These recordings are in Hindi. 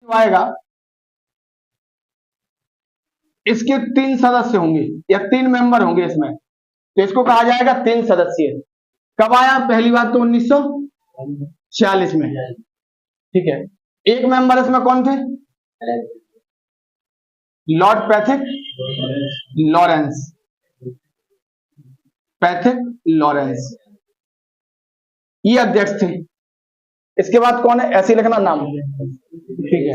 आएगा इसके 3 सदस्य होंगे या 3 मेंबर होंगे इसमें, तो इसको कहा जाएगा 3 सदस्यीय। कब आया? पहली बात तो 1946 में। ठीक है, एक मेंबर इसमें कौन थे? Lord Pethick Lawrence, Pethick Lawrence ये अध्यक्ष थे। इसके बाद कौन है? ऐसे लिखना नाम। ठीक है,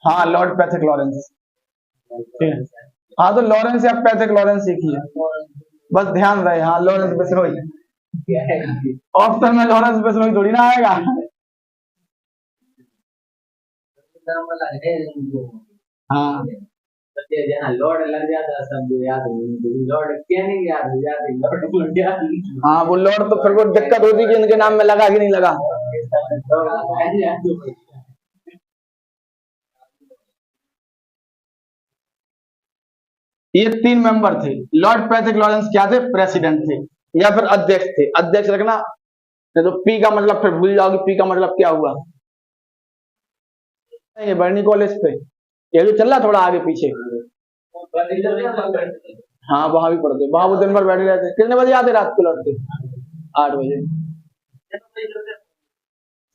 हाँ लॉर्ड पैथिक लॉरेंस। ठीक है, हाँ तो लॉरेंस या पैथिक लॉरेंस एक ही है, बस ध्यान रहे। हाँ लॉरेंस बिश्नोई, ऑप्शन में लॉरेंस बिश्नोई थोड़ी ना आएगा। हाँ लॉर्ड लग जाता सब याद, लॉर्ड क्या नहीं याद हो जाती, लॉर्ड याद। हाँ वो लॉर्ड तो फिर वो दिक्कत होती कि इनके नाम में लगा कि नहीं लगा। ये 3 मेंबर थे। लॉर्ड पैथिक लॉरेंस क्या थे? प्रेसिडेंट थे या फिर अध्यक्ष थे। अध्यक्ष रखना, नहीं तो पी का मतलब फिर भूल जाओगे, पी का मतलब क्या हुआ। ये बर्नी कॉलेज पे ये जो चल रहा थोड़ा आगे पीछे, हाँ वहां भी पढ़ते, वहां वो दिन भर बैठे रहते। कितने बजे आते रात को लौटते? 8 बजे।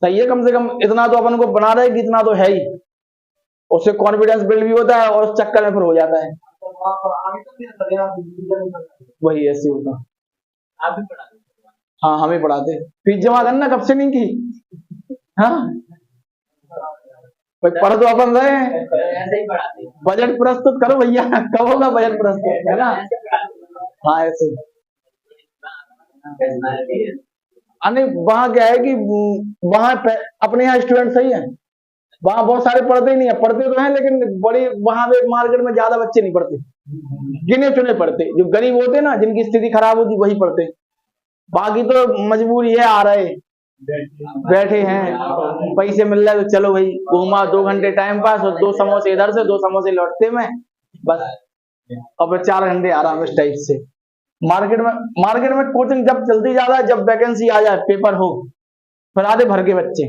सही है, कम से कम इतना तो अपन को बना रहे कि इतना तो है ही, उससे कॉन्फिडेंस बिल्ड भी होता है और उस चक्कर में फिर हो जाता है। वही ऐसे होता। आप भी पढ़ा? हाँ हमें पढ़ाते। फीस जमा करना कब से नहीं की? हाँ पढ़ तो अपन रहे हैं, ऐसे ही पढ़ाते। बजट प्रस्तुत करो भैया, कब होगा बजट प्रस्तुत, है ना? हाँ ऐसे। अरे वहाँ क्या है कि वहाँ अपने यहाँ स्टूडेंट सही है, वहाँ बहुत सारे पढ़ते ही नहीं है। पढ़ते तो हैं लेकिन बड़ी वहाँ पे मार्केट में ज्यादा बच्चे नहीं पढ़ते, गिने चुने पढ़ते। जो गरीब होते ना, जिनकी स्थिति खराब होती वही पढ़ते, बाकी तो मजबूरी है, आ रहे बैठे हैं, पैसे मिल रहे तो चलो भाई घूमा 2 घंटे टाइम पास और 2 समोसे इधर से 2 समोसे लौटते में बस, अब 4 घंटे आराम इस टाइप से। मार्केट में कोचिंग जब चलती ज्यादा है, जब वैकेंसी आ जाए पेपर हो फिर आधे भर के बच्चे,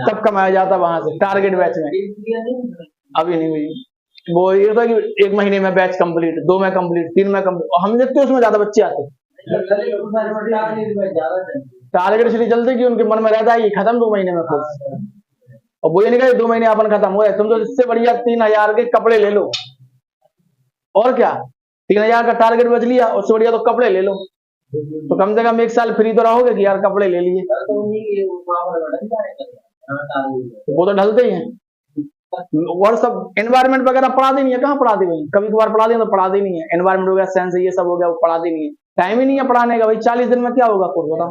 तब कमाया जाता वहां से टारगेट बैच में। अभी नहीं हुई, वो ये था कि 1 महीने में बैच कंप्लीट, 2 में कंप्लीट, 3 में कंप्लीट, हम देखते उसमें ज्यादा बच्चे आते। टारगेट इसलिए चलते कि उनके मन में रहता है ये खत्म 2 महीने में कोर्स, और वो ये नहीं कहे 2 महीने अपन खत्म हो जाए। तुम तो इससे बढ़िया 3000 के कपड़े ले लो, और क्या 3000 का टारगेट बच लिया, उससे बढ़िया तो कपड़े ले लो, तो कम से कम 1 साल फ्री तो रहोगे कि यार कपड़े ले लिए। वो तो ढलते ही हैं, और सब एनवायरमेंट वगैरह पढ़ाते नहीं है। कहाँ पढ़ाते भाई? कभी कभार पढ़ाते हैं तो पढ़ाते नहीं है। एनवायरमेंट हो गया, साइंस ये सब हो गया, वो पढ़ाते नहीं है। टाइम ही नहीं है पढ़ाने का भाई। 40 दिन में क्या होगा कोर्स बताओ?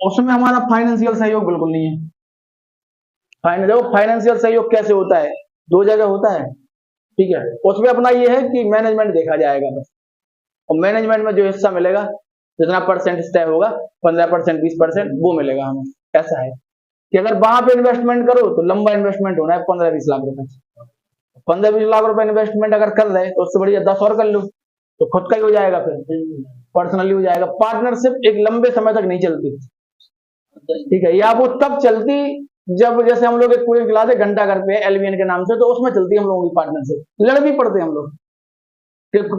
उसमें हमारा फाइनेंशियल सहयोग बिल्कुल नहीं है। फाइनेंशियल सहयोग कैसे होता है? 2 जगह होता है, ठीक है। उसमें अपना ये है कि मैनेजमेंट देखा जाएगा बस, और मैनेजमेंट में जो हिस्सा मिलेगा, जितना परसेंट तय होगा 15%, 20% वो मिलेगा हमें। ऐसा है कि अगर वहां पे इन्वेस्टमेंट करो तो लंबा इन्वेस्टमेंट होना है 15-20 लाख रुपए। 15-20 लाख रुपए इन्वेस्टमेंट अगर कर रहे तो उससे बढ़िया 10 और कर लो, तो खुद का ही हो जाएगा, फिर पर्सनली हो जाएगा। पार्टनरशिप एक लंबे समय तक नहीं चलती, ठीक है। या वो तब चलती जब जैसे हम लोग एक कोचिंग चलाते घंटा घर पे एलवीएन के नाम से, तो उसमें चलती हम लोगों की पार्टनरशिप। लड़ भी पड़ते हम लोग,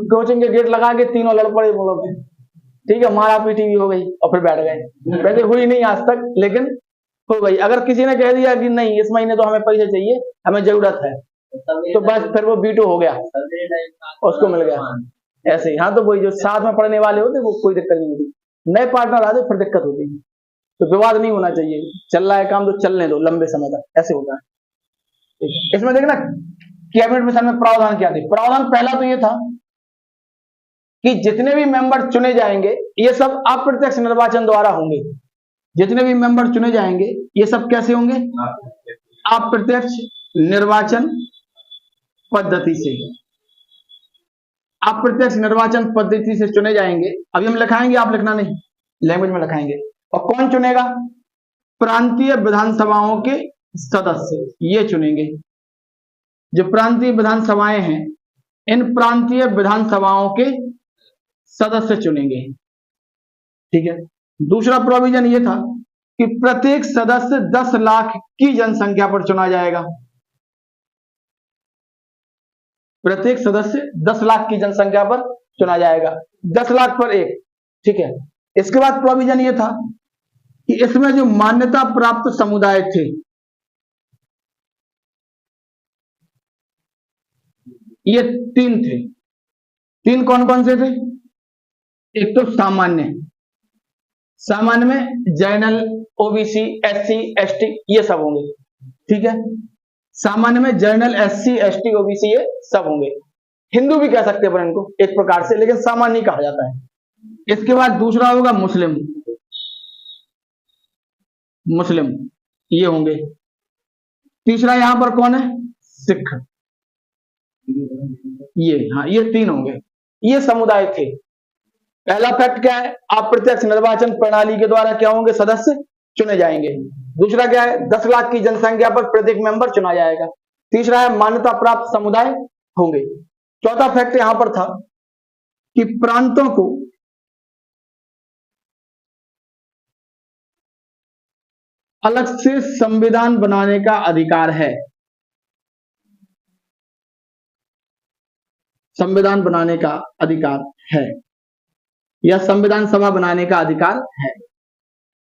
कोचिंग के गेट लगा के तीनों लड़ पड़े हम लोग, ठीक है। मारा पीटी भी हो गई और फिर बैठ गए। वैसे हुई नहीं आज तक, लेकिन हो गई। अगर किसी ने कह दिया कि नहीं इस महीने तो हमें पैसे चाहिए, हमें जरूरत है, तो बस फिर वो बीटो हो गया, उसको मिल गया। ऐसे ही हाँ, तो वही जो साथ में पढ़ने वाले होते वो कोई दिक्कत नहीं होती। नए पार्टनर आते फिर दिक्कत होती है। तो विवाद नहीं होना चाहिए, चल रहा है काम तो चलने दो लंबे समय तक, ऐसे होता है। इसमें देखना कैबिनेट मिशन में प्रावधान क्या थे। प्रावधान पहला तो ये था कि जितने भी मेंबर चुने जाएंगे ये सब अप्रत्यक्ष निर्वाचन द्वारा होंगे। जितने भी मेंबर चुने जाएंगे ये सब कैसे होंगे? अप्रत्यक्ष निर्वाचन पद्धति से। अप्रत्यक्ष निर्वाचन पद्धति से चुने जाएंगे। अभी हम लिखाएंगे, आप लिखना नहीं, लैंग्वेज में लिखाएंगे। और कौन चुनेगा? प्रांतीय विधानसभाओं के सदस्य ये चुनेंगे। जो प्रांतीय विधानसभाएं हैं, इन प्रांतीय विधानसभाओं के सदस्य चुनेंगे, ठीक है। दूसरा प्रोविजन ये था कि प्रत्येक सदस्य 10 लाख की जनसंख्या पर चुना जाएगा। प्रत्येक सदस्य 10 लाख की जनसंख्या पर चुना जाएगा, 10 लाख पर एक। ठीक है। इसके बाद प्रोविजन ये था कि इसमें जो मान्यता प्राप्त समुदाय थे, ये 3 थे। 3 कौन कौन से थे? एक तो सामान्य, सामान्य में जनरल, ओबीसी, एससी, एसटी ये सब होंगे। ठीक है। सामान्य में जनरल, एससी, एसटी, ओबीसी ये सब होंगे। हिंदू भी कह सकते हैं पर इनको एक प्रकार से, लेकिन सामान्य कहा जाता है। इसके बाद दूसरा होगा मुस्लिम, मुस्लिम ये होंगे। तीसरा यहां पर कौन है? सिख। ये, हाँ, ये 3 होंगे। ये समुदाय थे। पहला फैक्ट क्या है? अप्रत्यक्ष निर्वाचन प्रणाली के द्वारा क्या होंगे? सदस्य चुने जाएंगे। दूसरा क्या है? 10 लाख की जनसंख्या पर प्रत्येक मेंबर चुना जाएगा। तीसरा है मान्यता प्राप्त समुदाय होंगे। चौथा फैक्ट यहां पर था कि प्रांतों को अलग से संविधान बनाने का अधिकार है। संविधान बनाने का अधिकार है या संविधान सभा बनाने का अधिकार है।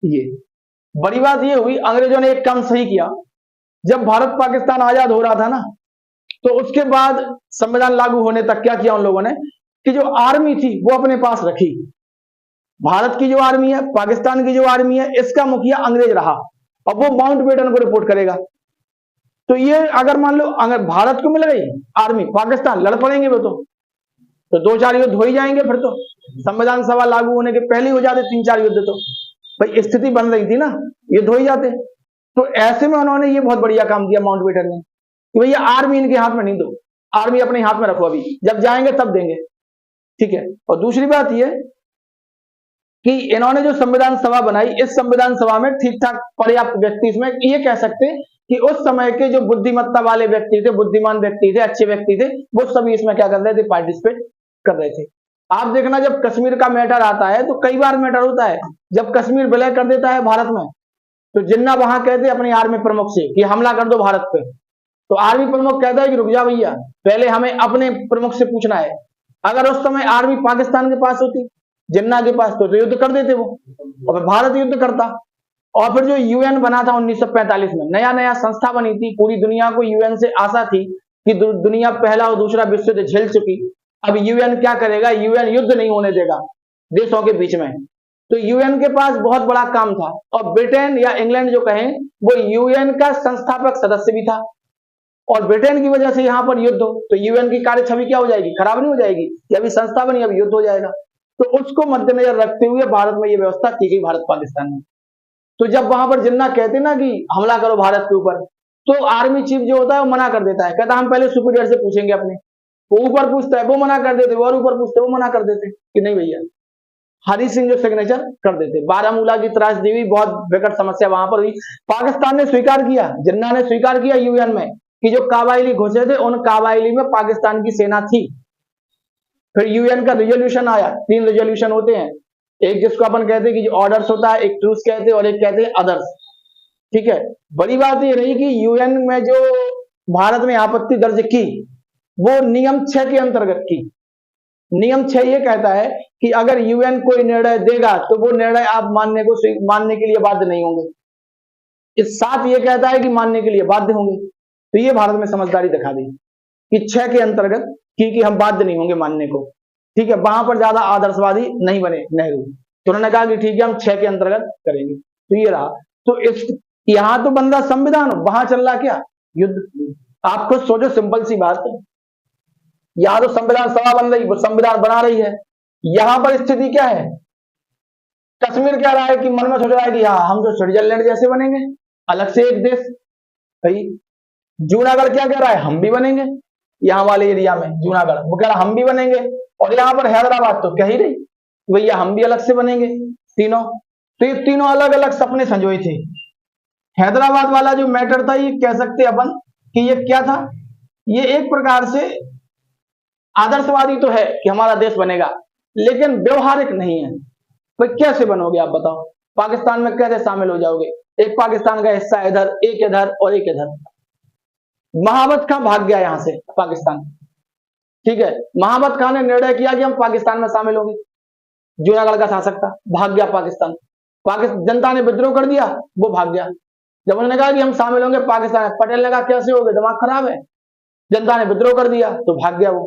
ये बड़ी बात ये हुई, अंग्रेजों ने एक काम सही किया। जब भारत पाकिस्तान आजाद हो रहा था ना, तो उसके बाद संविधान लागू होने तक क्या किया उन लोगों ने कि जो आर्मी थी वो अपने पास रखी। भारत की जो आर्मी है, पाकिस्तान की जो आर्मी है, इसका मुखिया अंग्रेज रहा। अब वो माउंटबेटन को रिपोर्ट करेगा। तो ये अगर मान लो अगर भारत को मिल गई आर्मी, पाकिस्तान लड़ पड़ेंगे वो तो 2-4 युद्ध हो ही जाएंगे। फिर तो संविधान सभा लागू होने के पहले हो जाते 3-4 युद्ध। तो भाई स्थिति बन रही थी ना, युद्ध हो ही जाते। तो ऐसे में उन्होंने ये बहुत बढ़िया काम किया माउंटबेटन ने कि भैया आर्मी इनके हाथ में नहीं दो, आर्मी अपने हाथ में रखो, अभी जब जाएंगे तब देंगे। ठीक है। और दूसरी बात ये कि इन्होंने जो संविधान सभा बनाई, इस संविधान सभा में ठीक ठाक पर्याप्त व्यक्ति, इसमें ये कह सकते हैं कि उस समय के जो बुद्धिमत्ता वाले व्यक्ति थे, बुद्धिमान व्यक्ति थे, अच्छे व्यक्ति थे, वो सभी इसमें क्या कर रहे थे? पार्टिसिपेट कर रहे थे। आप देखना जब कश्मीर का मैटर आता है तो कई बार मैटर होता है, जब कश्मीर विलय कर देता है भारत में, तो जिन्ना वहां कहते हैं अपनी आर्मी प्रमुख से कि हमला कर दो भारत पे, तो आर्मी प्रमुख कहता है कि रुक जा भैया, पहले हमें अपने प्रमुख से पूछना है। अगर उस समय आर्मी पाकिस्तान के पास होती, जिन्ना के पास, तो युद्ध कर देते वो, और भारत युद्ध करता। और फिर जो यूएन बना था 1945 में, नया नया संस्था बनी थी, पूरी दुनिया को यूएन से आशा थी कि दुनिया पहला और दूसरा विश्व युद्ध झेल चुकी, अब यूएन क्या करेगा? यूएन युद्ध नहीं होने देगा देशों के बीच में। तो यूएन के पास बहुत बड़ा काम था, और ब्रिटेन या इंग्लैंड जो कहें, वो यूएन का संस्थापक सदस्य भी था। और ब्रिटेन की वजह से यहां पर युद्ध हो तो यूएन की कार्य छवि क्या हो जाएगी? खराब नहीं हो जाएगी कि अभी संस्था बनी, अभी युद्ध हो जाएगा। तो उसको मद्देनजर रखते हुए भारत में यह व्यवस्था की गई, भारत पाकिस्तान में। तो जब वहां पर जिन्ना कहते ना कि हमला करो भारत के ऊपर, तो आर्मी चीफ जो होता है वो मना कर देता है, कहता हम पहले सुपीरियर से पूछेंगे अपने। वो ऊपर पूछता है, वो मना कर देते, और ऊपर पूछते, वो मना कर देते कि नहीं भैया। हरी सिंह जो सिग्नेचर कर देते। बारामूला की त्रासदी हुई, बहुत विकट समस्या वहां पर हुई। पाकिस्तान ने स्वीकार किया, जिन्ना ने स्वीकार किया यूएन में कि जो काबाइली घुसे थे, उन काबाइली में पाकिस्तान की सेना थी। फिर यूएन का रिजोल्यूशन आया, 3 रिजोल्यूशन होते हैं, एक जिसको अपन कहते हैं कि जो ऑर्डर्स होता है, एक ट्रूस कहते हैं, और एक कहते हैं अदर्स। ठीक है। बड़ी बात ये रही कि यूएन में जो भारत ने आपत्ति दर्ज की, वो नियम 6 के अंतर्गत की। नियम 6 ये कहता है कि अगर यूएन कोई निर्णय देगा तो वो निर्णय आप मानने के लिए बाध्य नहीं होंगे। इस 7 ये कहता है कि मानने के लिए बाध्य होंगे। तो ये भारत में समझदारी दिखा दी कि 6 के अंतर्गत कि हम बाध्य नहीं होंगे मानने को। ठीक है। वहां पर ज्यादा आदर्शवादी नहीं बने नेहरू, तो उन्होंने कहा कि ठीक है हम 6 के अंतर्गत करेंगे। तो ये रहा। तो इस यहां तो बन रहा संविधान, वहां चल रहा क्या? युद्ध। आप खुद सोचो, सिंपल सी बात है, यहां तो संविधान सभा बन रही, वो संविधान बना रही है। यहां पर स्थिति क्या है? कश्मीर कह रहा है कि मन में सोच रहा है कि हाँ हम तो स्विट्जरलैंड जैसे बनेंगे, अलग से एक देश। भाई जूनागढ़ क्या कह रहा है? हम भी बनेंगे। यहाँ वाले एरिया में जूनागढ़ वो कह रहा हम भी बनेंगे, और यहाँ पर हैदराबाद तो कह ही रही भैया हम भी अलग से बनेंगे तीनों। तो ये तीनों अलग अलग सपने संजोए थे। हैदराबाद वाला जो मैटर था, ये कह सकते अपन कि ये क्या था? ये एक प्रकार से आदर्शवादी तो है कि हमारा देश बनेगा, लेकिन व्यवहारिक नहीं है। भाई कैसे बनोगे आप बताओ, पाकिस्तान में कैसे शामिल हो जाओगे? एक पाकिस्तान का हिस्सा इधर, एक इधर और एक इधर। महाबत खां भाग गया यहां से पाकिस्तान, ठीक है, महाबत खां ने निर्णय किया कि हम पाकिस्तान में शामिल होंगे, जूनागढ़ का शासक था, भाग गया पाकिस्तान। जनता ने विद्रोह कर दिया, वो भाग गया। जब उन्होंने कहा कि हम शामिल होंगे पाकिस्तान में, पटेल ने कहा कैसे होगे, दिमाग खराब है। जनता ने विद्रोह कर दिया तो भाग गया वो।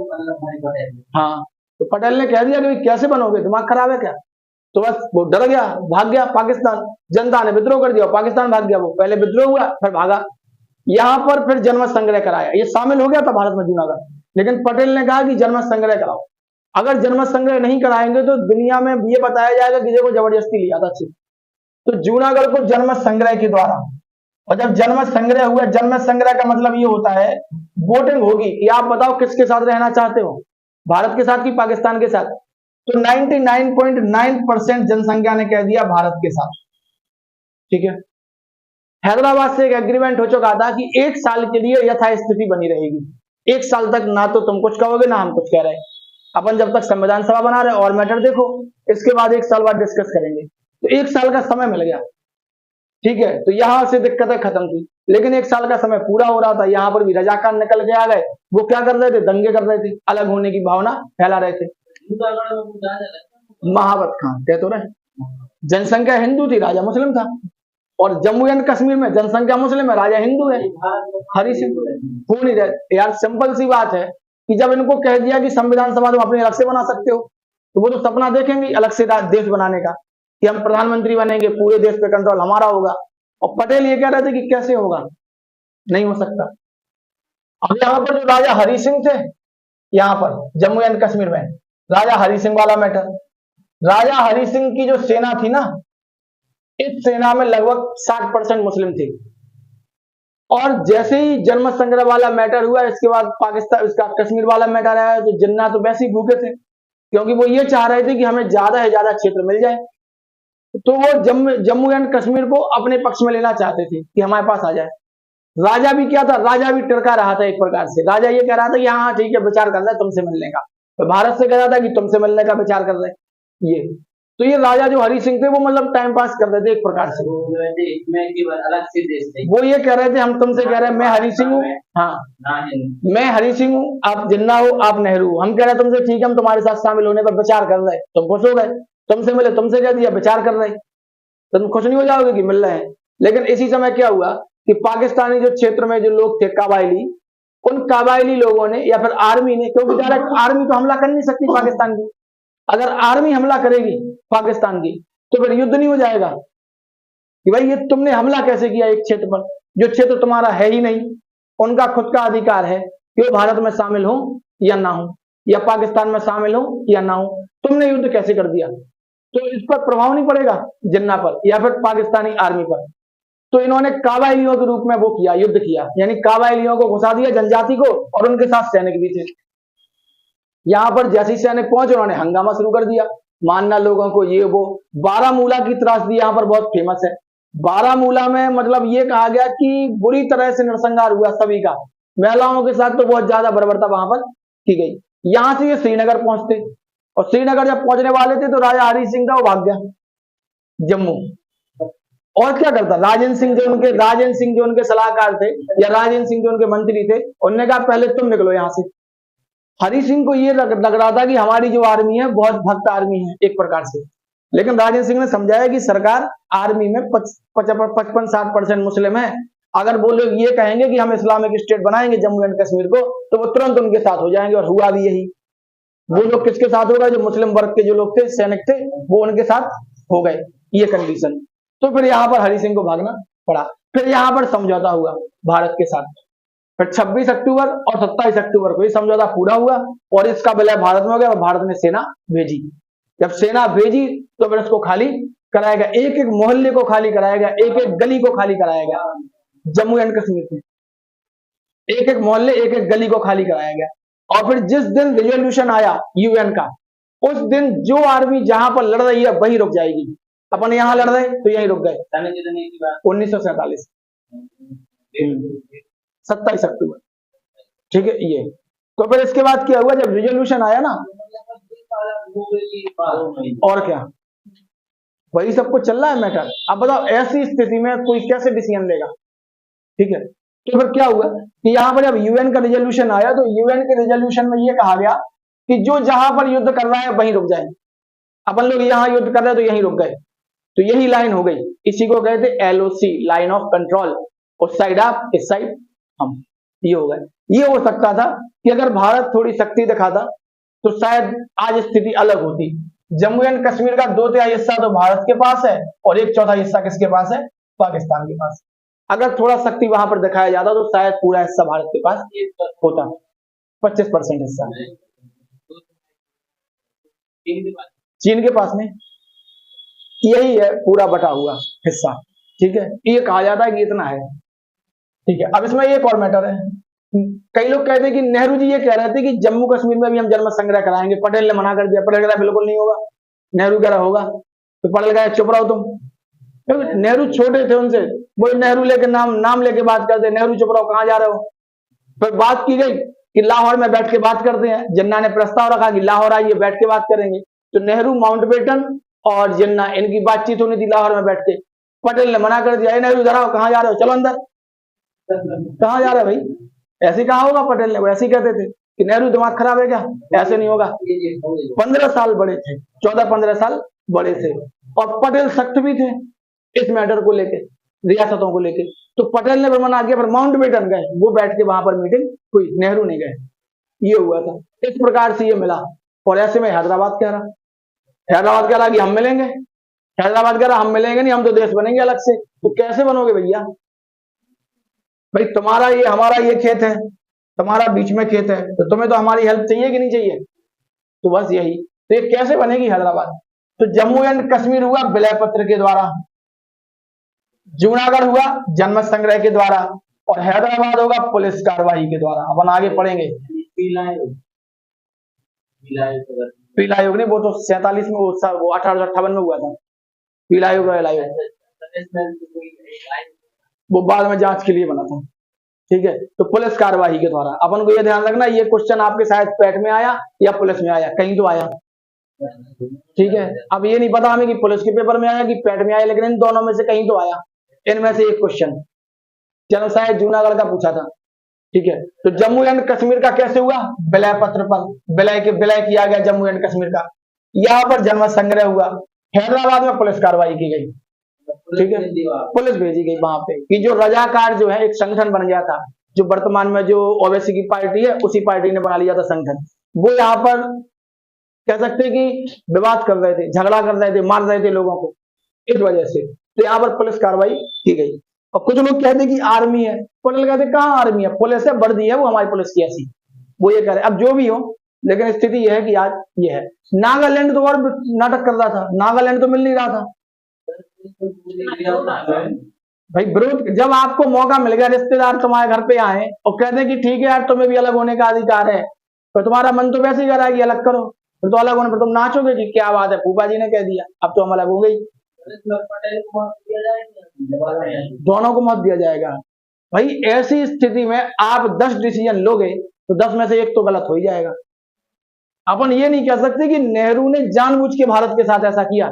हाँ, तो पटेल ने कह दिया कि कैसे बनोगे, दिमाग खराब है क्या? तो बस वो डर गया, भाग गया पाकिस्तान। जनता ने विद्रोह कर दिया, पाकिस्तान भाग गया वो। पहले विद्रोह हुआ, फिर भागा। यहां पर फिर जन्म संग्रह कराया, ये शामिल हो गया था भारत में जूनागढ़, लेकिन पटेल ने कहा कि जन्म संग्रह कराओ। अगर जन्म संग्रह नहीं कराएंगे तो दुनिया में ये बताया जाएगा कि देखो जबरदस्ती लिया था सिर्फ। तो जूनागढ़ को जन्म संग्रह के द्वारा, और जब जन्म संग्रह हुआ, जन्म संग्रह का मतलब ये होता है वोटिंग होगी कि आप बताओ किसके साथ रहना चाहते हो, भारत के साथ कि पाकिस्तान के साथ। तो 99.9% जनसंख्या ने कह दिया भारत के साथ, ठीक है। हैदराबाद से एक एग्रीमेंट हो चुका था कि 1 साल के लिए यथास्थिति बनी रहेगी। 1 साल तक ना तो तुम कुछ कहोगे ना हम कुछ कह रहे हैं, अपन जब तक संविधान सभा बना रहे और मैटर देखो, इसके बाद 1 साल बाद डिस्कस करेंगे। तो 1 साल का समय मिल गया, ठीक है। तो यहां से दिक्कतें खत्म थी, लेकिन 1 साल का समय पूरा हो रहा था, यहां पर भी रजाकार निकल के आ गए। वो क्या कर रहे थे, दंगे कर रहे थे, अलग होने की भावना फैला रहे थे। महाबत खां कह तो रहे, जनसंख्या हिंदू थी, राजा मुस्लिम था। और जम्मू एंड कश्मीर में जनसंख्या मुस्लिम है, राजा हिंदू है। हरि सिंह हो नहीं रहे यार, सिंपल सी बात है कि जब इनको कह दिया कि संविधान सभा तुम अपने अलग से बना सकते हो, तो वो तो सपना देखेंगे अलग से देश बनाने का, कि हम प्रधानमंत्री बनेंगे, पूरे देश पे कंट्रोल हमारा होगा। और पटेल ये कह रहे थे कि कैसे होगा, नहीं हो सकता। अब यहाँ पर जो राजा हरि सिंह थे, यहाँ पर जम्मू एंड कश्मीर में राजा हरि सिंह वाला मैटर, राजा हरि सिंह की जो सेना थी ना, इस सेना में लगभग 60% मुस्लिम थे। और जैसे ही जन्म संग्रह वाला मैटर हुआ, इसके बाद पाकिस्तान इसका कश्मीर वाला मैटर आया, तो जिन्ना तो वैसे ही भूखे थे, क्योंकि वो ये चाह रहे थे कि हमें ज्यादा से ज्यादा क्षेत्र मिल जाए। तो वो जम्मू एंड कश्मीर को अपने पक्ष में लेना चाहते थे कि हमारे पास आ जाए। राजा भी क्या था, राजा भी टरका रहा था एक प्रकार से। राजा ये कह रहा था कि हाँ ठीक है, विचार कर रहे हैं तुमसे मिलने का, तो भारत से कह रहा था कि तुमसे मिलने का विचार कर रहे हैं ये। तो ये राजा जो हरि सिंह थे, वो मतलब टाइम पास कर रहे थे एक प्रकार से। अलग से देश थे, वो ये कह रहे थे, हम तुमसे कह रहे हैं, मैं हरि सिंह हूँ, हाँ मैं हरि सिंह हूँ, आप जिन्ना हो, आप नेहरू, हम कह रहे हैं तुमसे ठीक है, हम तुम्हारे साथ शामिल होने पर विचार कर रहे हैं। तुम खुश हो गए, तुमसे मिले, तुमसे कह दिया विचार कर रहे हैं, तो तुम खुश नहीं हो जाओगे कि मिल रहे हैं। लेकिन इसी समय क्या हुआ कि पाकिस्तानी जो क्षेत्र में जो लोग थे कबायली, उन कबायली लोगों ने या फिर आर्मी ने, क्योंकि डायरेक्ट आर्मी तो हमला कर नहीं सकती पाकिस्तान की, अगर आर्मी हमला करेगी पाकिस्तान की तो फिर युद्ध नहीं हो जाएगा कि भाई ये तुमने हमला कैसे किया एक क्षेत्र पर, जो क्षेत्र तुम्हारा है ही नहीं। उनका खुद का अधिकार है कि वो भारत में शामिल हो या ना हो, या पाकिस्तान में शामिल हो या ना हो, तुमने युद्ध कैसे कर दिया। तो इस पर प्रभाव नहीं पड़ेगा जिन्ना पर या फिर पाकिस्तानी आर्मी पर। तो इन्होंने काबाइलियों के रूप में वो किया, युद्ध किया, यानी काबाइलियों को घुसा दिया, जनजाति को, और उनके साथ सैनिक भी थे। यहां पर जैसी सैनिक पहुंचे, उन्होंने हंगामा शुरू कर दिया, मानना लोगों को ये वो। बारामूला की त्रासदी यहाँ पर बहुत फेमस है। बारामूला में मतलब ये कहा गया कि बुरी तरह से नरसंहार हुआ सभी का, महिलाओं के साथ तो बहुत ज्यादा बर्बरता वहां पर की गई। यहां से ये श्रीनगर पहुंचते, और श्रीनगर जब पहुंचने वाले थे तो राजा हरि सिंह का वो भाग गया जम्मू। और क्या करता, राजेंद्र सिंह जो उनके सलाहकार थे, या राजेंद्र सिंह जो उनके मंत्री थे, उन्होंने कहा पहले तुम निकलो यहां से। हरि सिंह को ये लग रहा था कि हमारी जो आर्मी है बहुत भक्त आर्मी है एक प्रकार से, लेकिन राजेंद्र सिंह ने समझाया कि सरकार आर्मी में 55-60% मुस्लिम है, अगर वो लोग ये कहेंगे कि हम इस्लामिक स्टेट बनाएंगे जम्मू एंड कश्मीर को, तो वो तुरंत उनके साथ हो जाएंगे। और हुआ भी यही। वो लोग किसके साथ होगा, जो मुस्लिम वर्ग के जो लोग थे, सैनिक थे, वो उनके साथ हो गए, ये कंडीशन। तो फिर यहाँ पर हरि सिंह को भागना पड़ा। फिर यहाँ पर समझौता हुआ भारत के साथ, फिर 26 अक्टूबर और 27 अक्टूबर को ये समझौता पूरा हुआ, और इसका विलय भारत में हो गया, और भारत ने सेना भेजी। जब सेना भेजी तो फिर इसको खाली कराया गया, एक एक मोहल्ले को खाली कराया गया, एक एक गली को खाली कराया गया। जम्मू एंड कश्मीर में एक एक मोहल्ले, एक एक गली को खाली कराया गया। और फिर जिस दिन रिजोल्यूशन आया यूएन का, उस दिन जो आर्मी जहां पर लड़ रही है वही रुक जाएगी। अपन यहां लड़ रहे तो यहीं रुक गए। 1947 27 अक्टूबर, ठीक है ये। तो फिर इसके बाद क्या हुआ, जब रिजोल्यूशन आया ना, और क्या वही सब कुछ चल रहा है मैटर। अब बताओ ऐसी स्थिति में कोई कैसे डिसीजन लेगा? ठीक है, तो फिर क्या हुआ कि यहाँ पर जब यूएन का रिजोल्यूशन आया तो यूएन के रिजोल्यूशन में ये कहा गया कि जो जहां पर युद्ध कर रहा है वहीं रुक जाए। अपन लोग यहाँ युद्ध कर रहे हैं तो यहीं रुक गए, तो यही लाइन हो गई। इसी को कहते एलओसी, लाइन ऑफ कंट्रोल। उस साइड आप, इस साइड हम, ये हो गए। ये हो सकता था कि अगर भारत थोड़ी शक्ति दिखाता तो शायद आज स्थिति अलग होती। जम्मू एंड कश्मीर का 2/3 हिस्सा तो भारत के पास है और 1/4 हिस्सा किसके पास है? पाकिस्तान के पास। अगर थोड़ा शक्ति वहां पर दिखाया जाता तो शायद पूरा हिस्सा भारत के पास होता, 25% हिस्सा चीन के पास में। यही है पूरा बटा हुआ हिस्सा। ठीक है, ये कहा जाता है कि इतना है। ठीक है, अब इसमें एक और मैटर है। कई लोग कहते हैं कि नेहरू जी ये कह रहे थे कि जम्मू कश्मीर में भी हम जन्म संग्रह कराएंगे, पटेल ने मना कर दिया। पटेल कह रहा बिल्कुल नहीं होगा, नेहरू कह रहा होगा, तो पटेल कह चुप रहो तुम। नेहरू छोटे थे उनसे, बोले नेहरू लेके नाम लेके बात करते, नेहरू चुप रहो, कहां जा रहे हो। फिर बात की गई कि लाहौर में बैठ के बात करते हैं। जिन्ना ने प्रस्ताव रखा कि लाहौर आइए बैठ के बात करेंगे, तो नेहरू, माउंटबेटन और जिन्ना, इनकी बातचीत होनी थी लाहौर में बैठ के। पटेल ने मना कर दिया, नेहरू जरा कहां जा रहे हो, चलो अंदर। कहां जा रहे हो भाई, ऐसे कहा होगा पटेल ने, वो ऐसे ही कहते थे कि नेहरू दिमाग खराब है क्या, ऐसे नहीं होगा। 15 साल बड़े थे, 14-15 साल बड़े थे, और पटेल सख्त भी थे इस मैटर को लेके, रियासतों को लेके। तो पटेल ने मना किया, पर माउंटबेटन गए, वो बैठ के वहां पर मीटिंग हुई, नेहरू नहीं गए। ये हुआ था, इस प्रकार से ये मिला। और ऐसे में हैदराबाद कह रहा कि हम मिलेंगे। हैदराबाद कह रहा हम मिलेंगे नहीं, हम तो देश बनेंगे अलग से। तो कैसे बनोगे भैया? भाई तुम्हारा ये, हमारा ये खेत है, तुम्हारा बीच में खेत है, तो तुम्हें तो हमारी हेल्प चाहिए कि नहीं चाहिए? तो बस यही, तो ये कैसे बनेगी हैदराबाद? तो जम्मू एंड कश्मीर हुआ विलय पत्र के द्वारा, जूनागढ़ हुआ जन्म संग्रह के द्वारा, और हैदराबाद होगा पुलिस कार्रवाई के द्वारा। अपन आगे पढ़ेंगे। पीला आयोग नहीं, वो तो 47 में, वो 1858 में हुआ था। पीला आयोग, रॉयल आयोग, वो बाद में जांच के लिए बना था। ठीक है, तो पुलिस कार्रवाई के द्वारा। अपन को ये ध्यान रखना, ये क्वेश्चन आपके शायद पैट में आया या पुलिस में आया, कहीं तो आया। ठीक है, अब ये नहीं पता हमें कि पुलिस के पेपर में आया कि पैट में आया, लेकिन इन दोनों में से कहीं तो आया। इनमें से एक क्वेश्चन चलो शायद जूनागढ़ का पूछा था। ठीक है, तो जम्मू एंड कश्मीर का कैसे हुआ? विलय पत्र पर विलय किया गया जम्मू एंड कश्मीर का, यहाँ पर जन्म संग्रह हुआ। हैदराबाद में पुलिस कार्रवाई की गई। ठीक है, पुलिस भेजी गई वहां पे कि जो रजाकार जो है एक संगठन बन गया था, जो वर्तमान में जो ओवैसी की पार्टी है, उसी पार्टी ने बना लिया था संगठन। वो यहाँ पर कह सकते हैं कि विवाद कर रहे थे, झगड़ा कर रहे थे, मार रहे थे लोगों को, इस वजह से तो यहाँ पर पुलिस कार्रवाई की गई। और कुछ लोग कहते कि आर्मी है, पटेल कहते कहाँ आर्मी है, पुलिस है, वर्दी है वो हमारी पुलिस की ऐसी। वो ये कह रहे, अब जो भी हो, लेकिन स्थिति यह है कि आज ये है। नागालैंड तो और नाटक कर रहा था, नागालैंड तो मिल नहीं रहा था भाई। विरोध, जब आपको मौका मिल गया, रिश्तेदार तुम्हारे घर पे आए और कहते हैं कि ठीक है यार तुम्हें भी अलग होने का अधिकार है, पर तुम्हारा मन तो वैसे ही कर रहा है कि अलग करो, फिर तो अलग होने पर तुम नाचोगे कि क्या बात है, फूफा जी ने कह दिया, अब तो हम अलग हो गई। दोनों को मत दिया जाएगा भाई। ऐसी स्थिति में आप 10 डिसीजन लोगे तो 10 में से एक तो गलत हो ही जाएगा। अपन ये नहीं कह सकते कि नेहरू ने जानबूझ के भारत के साथ ऐसा किया।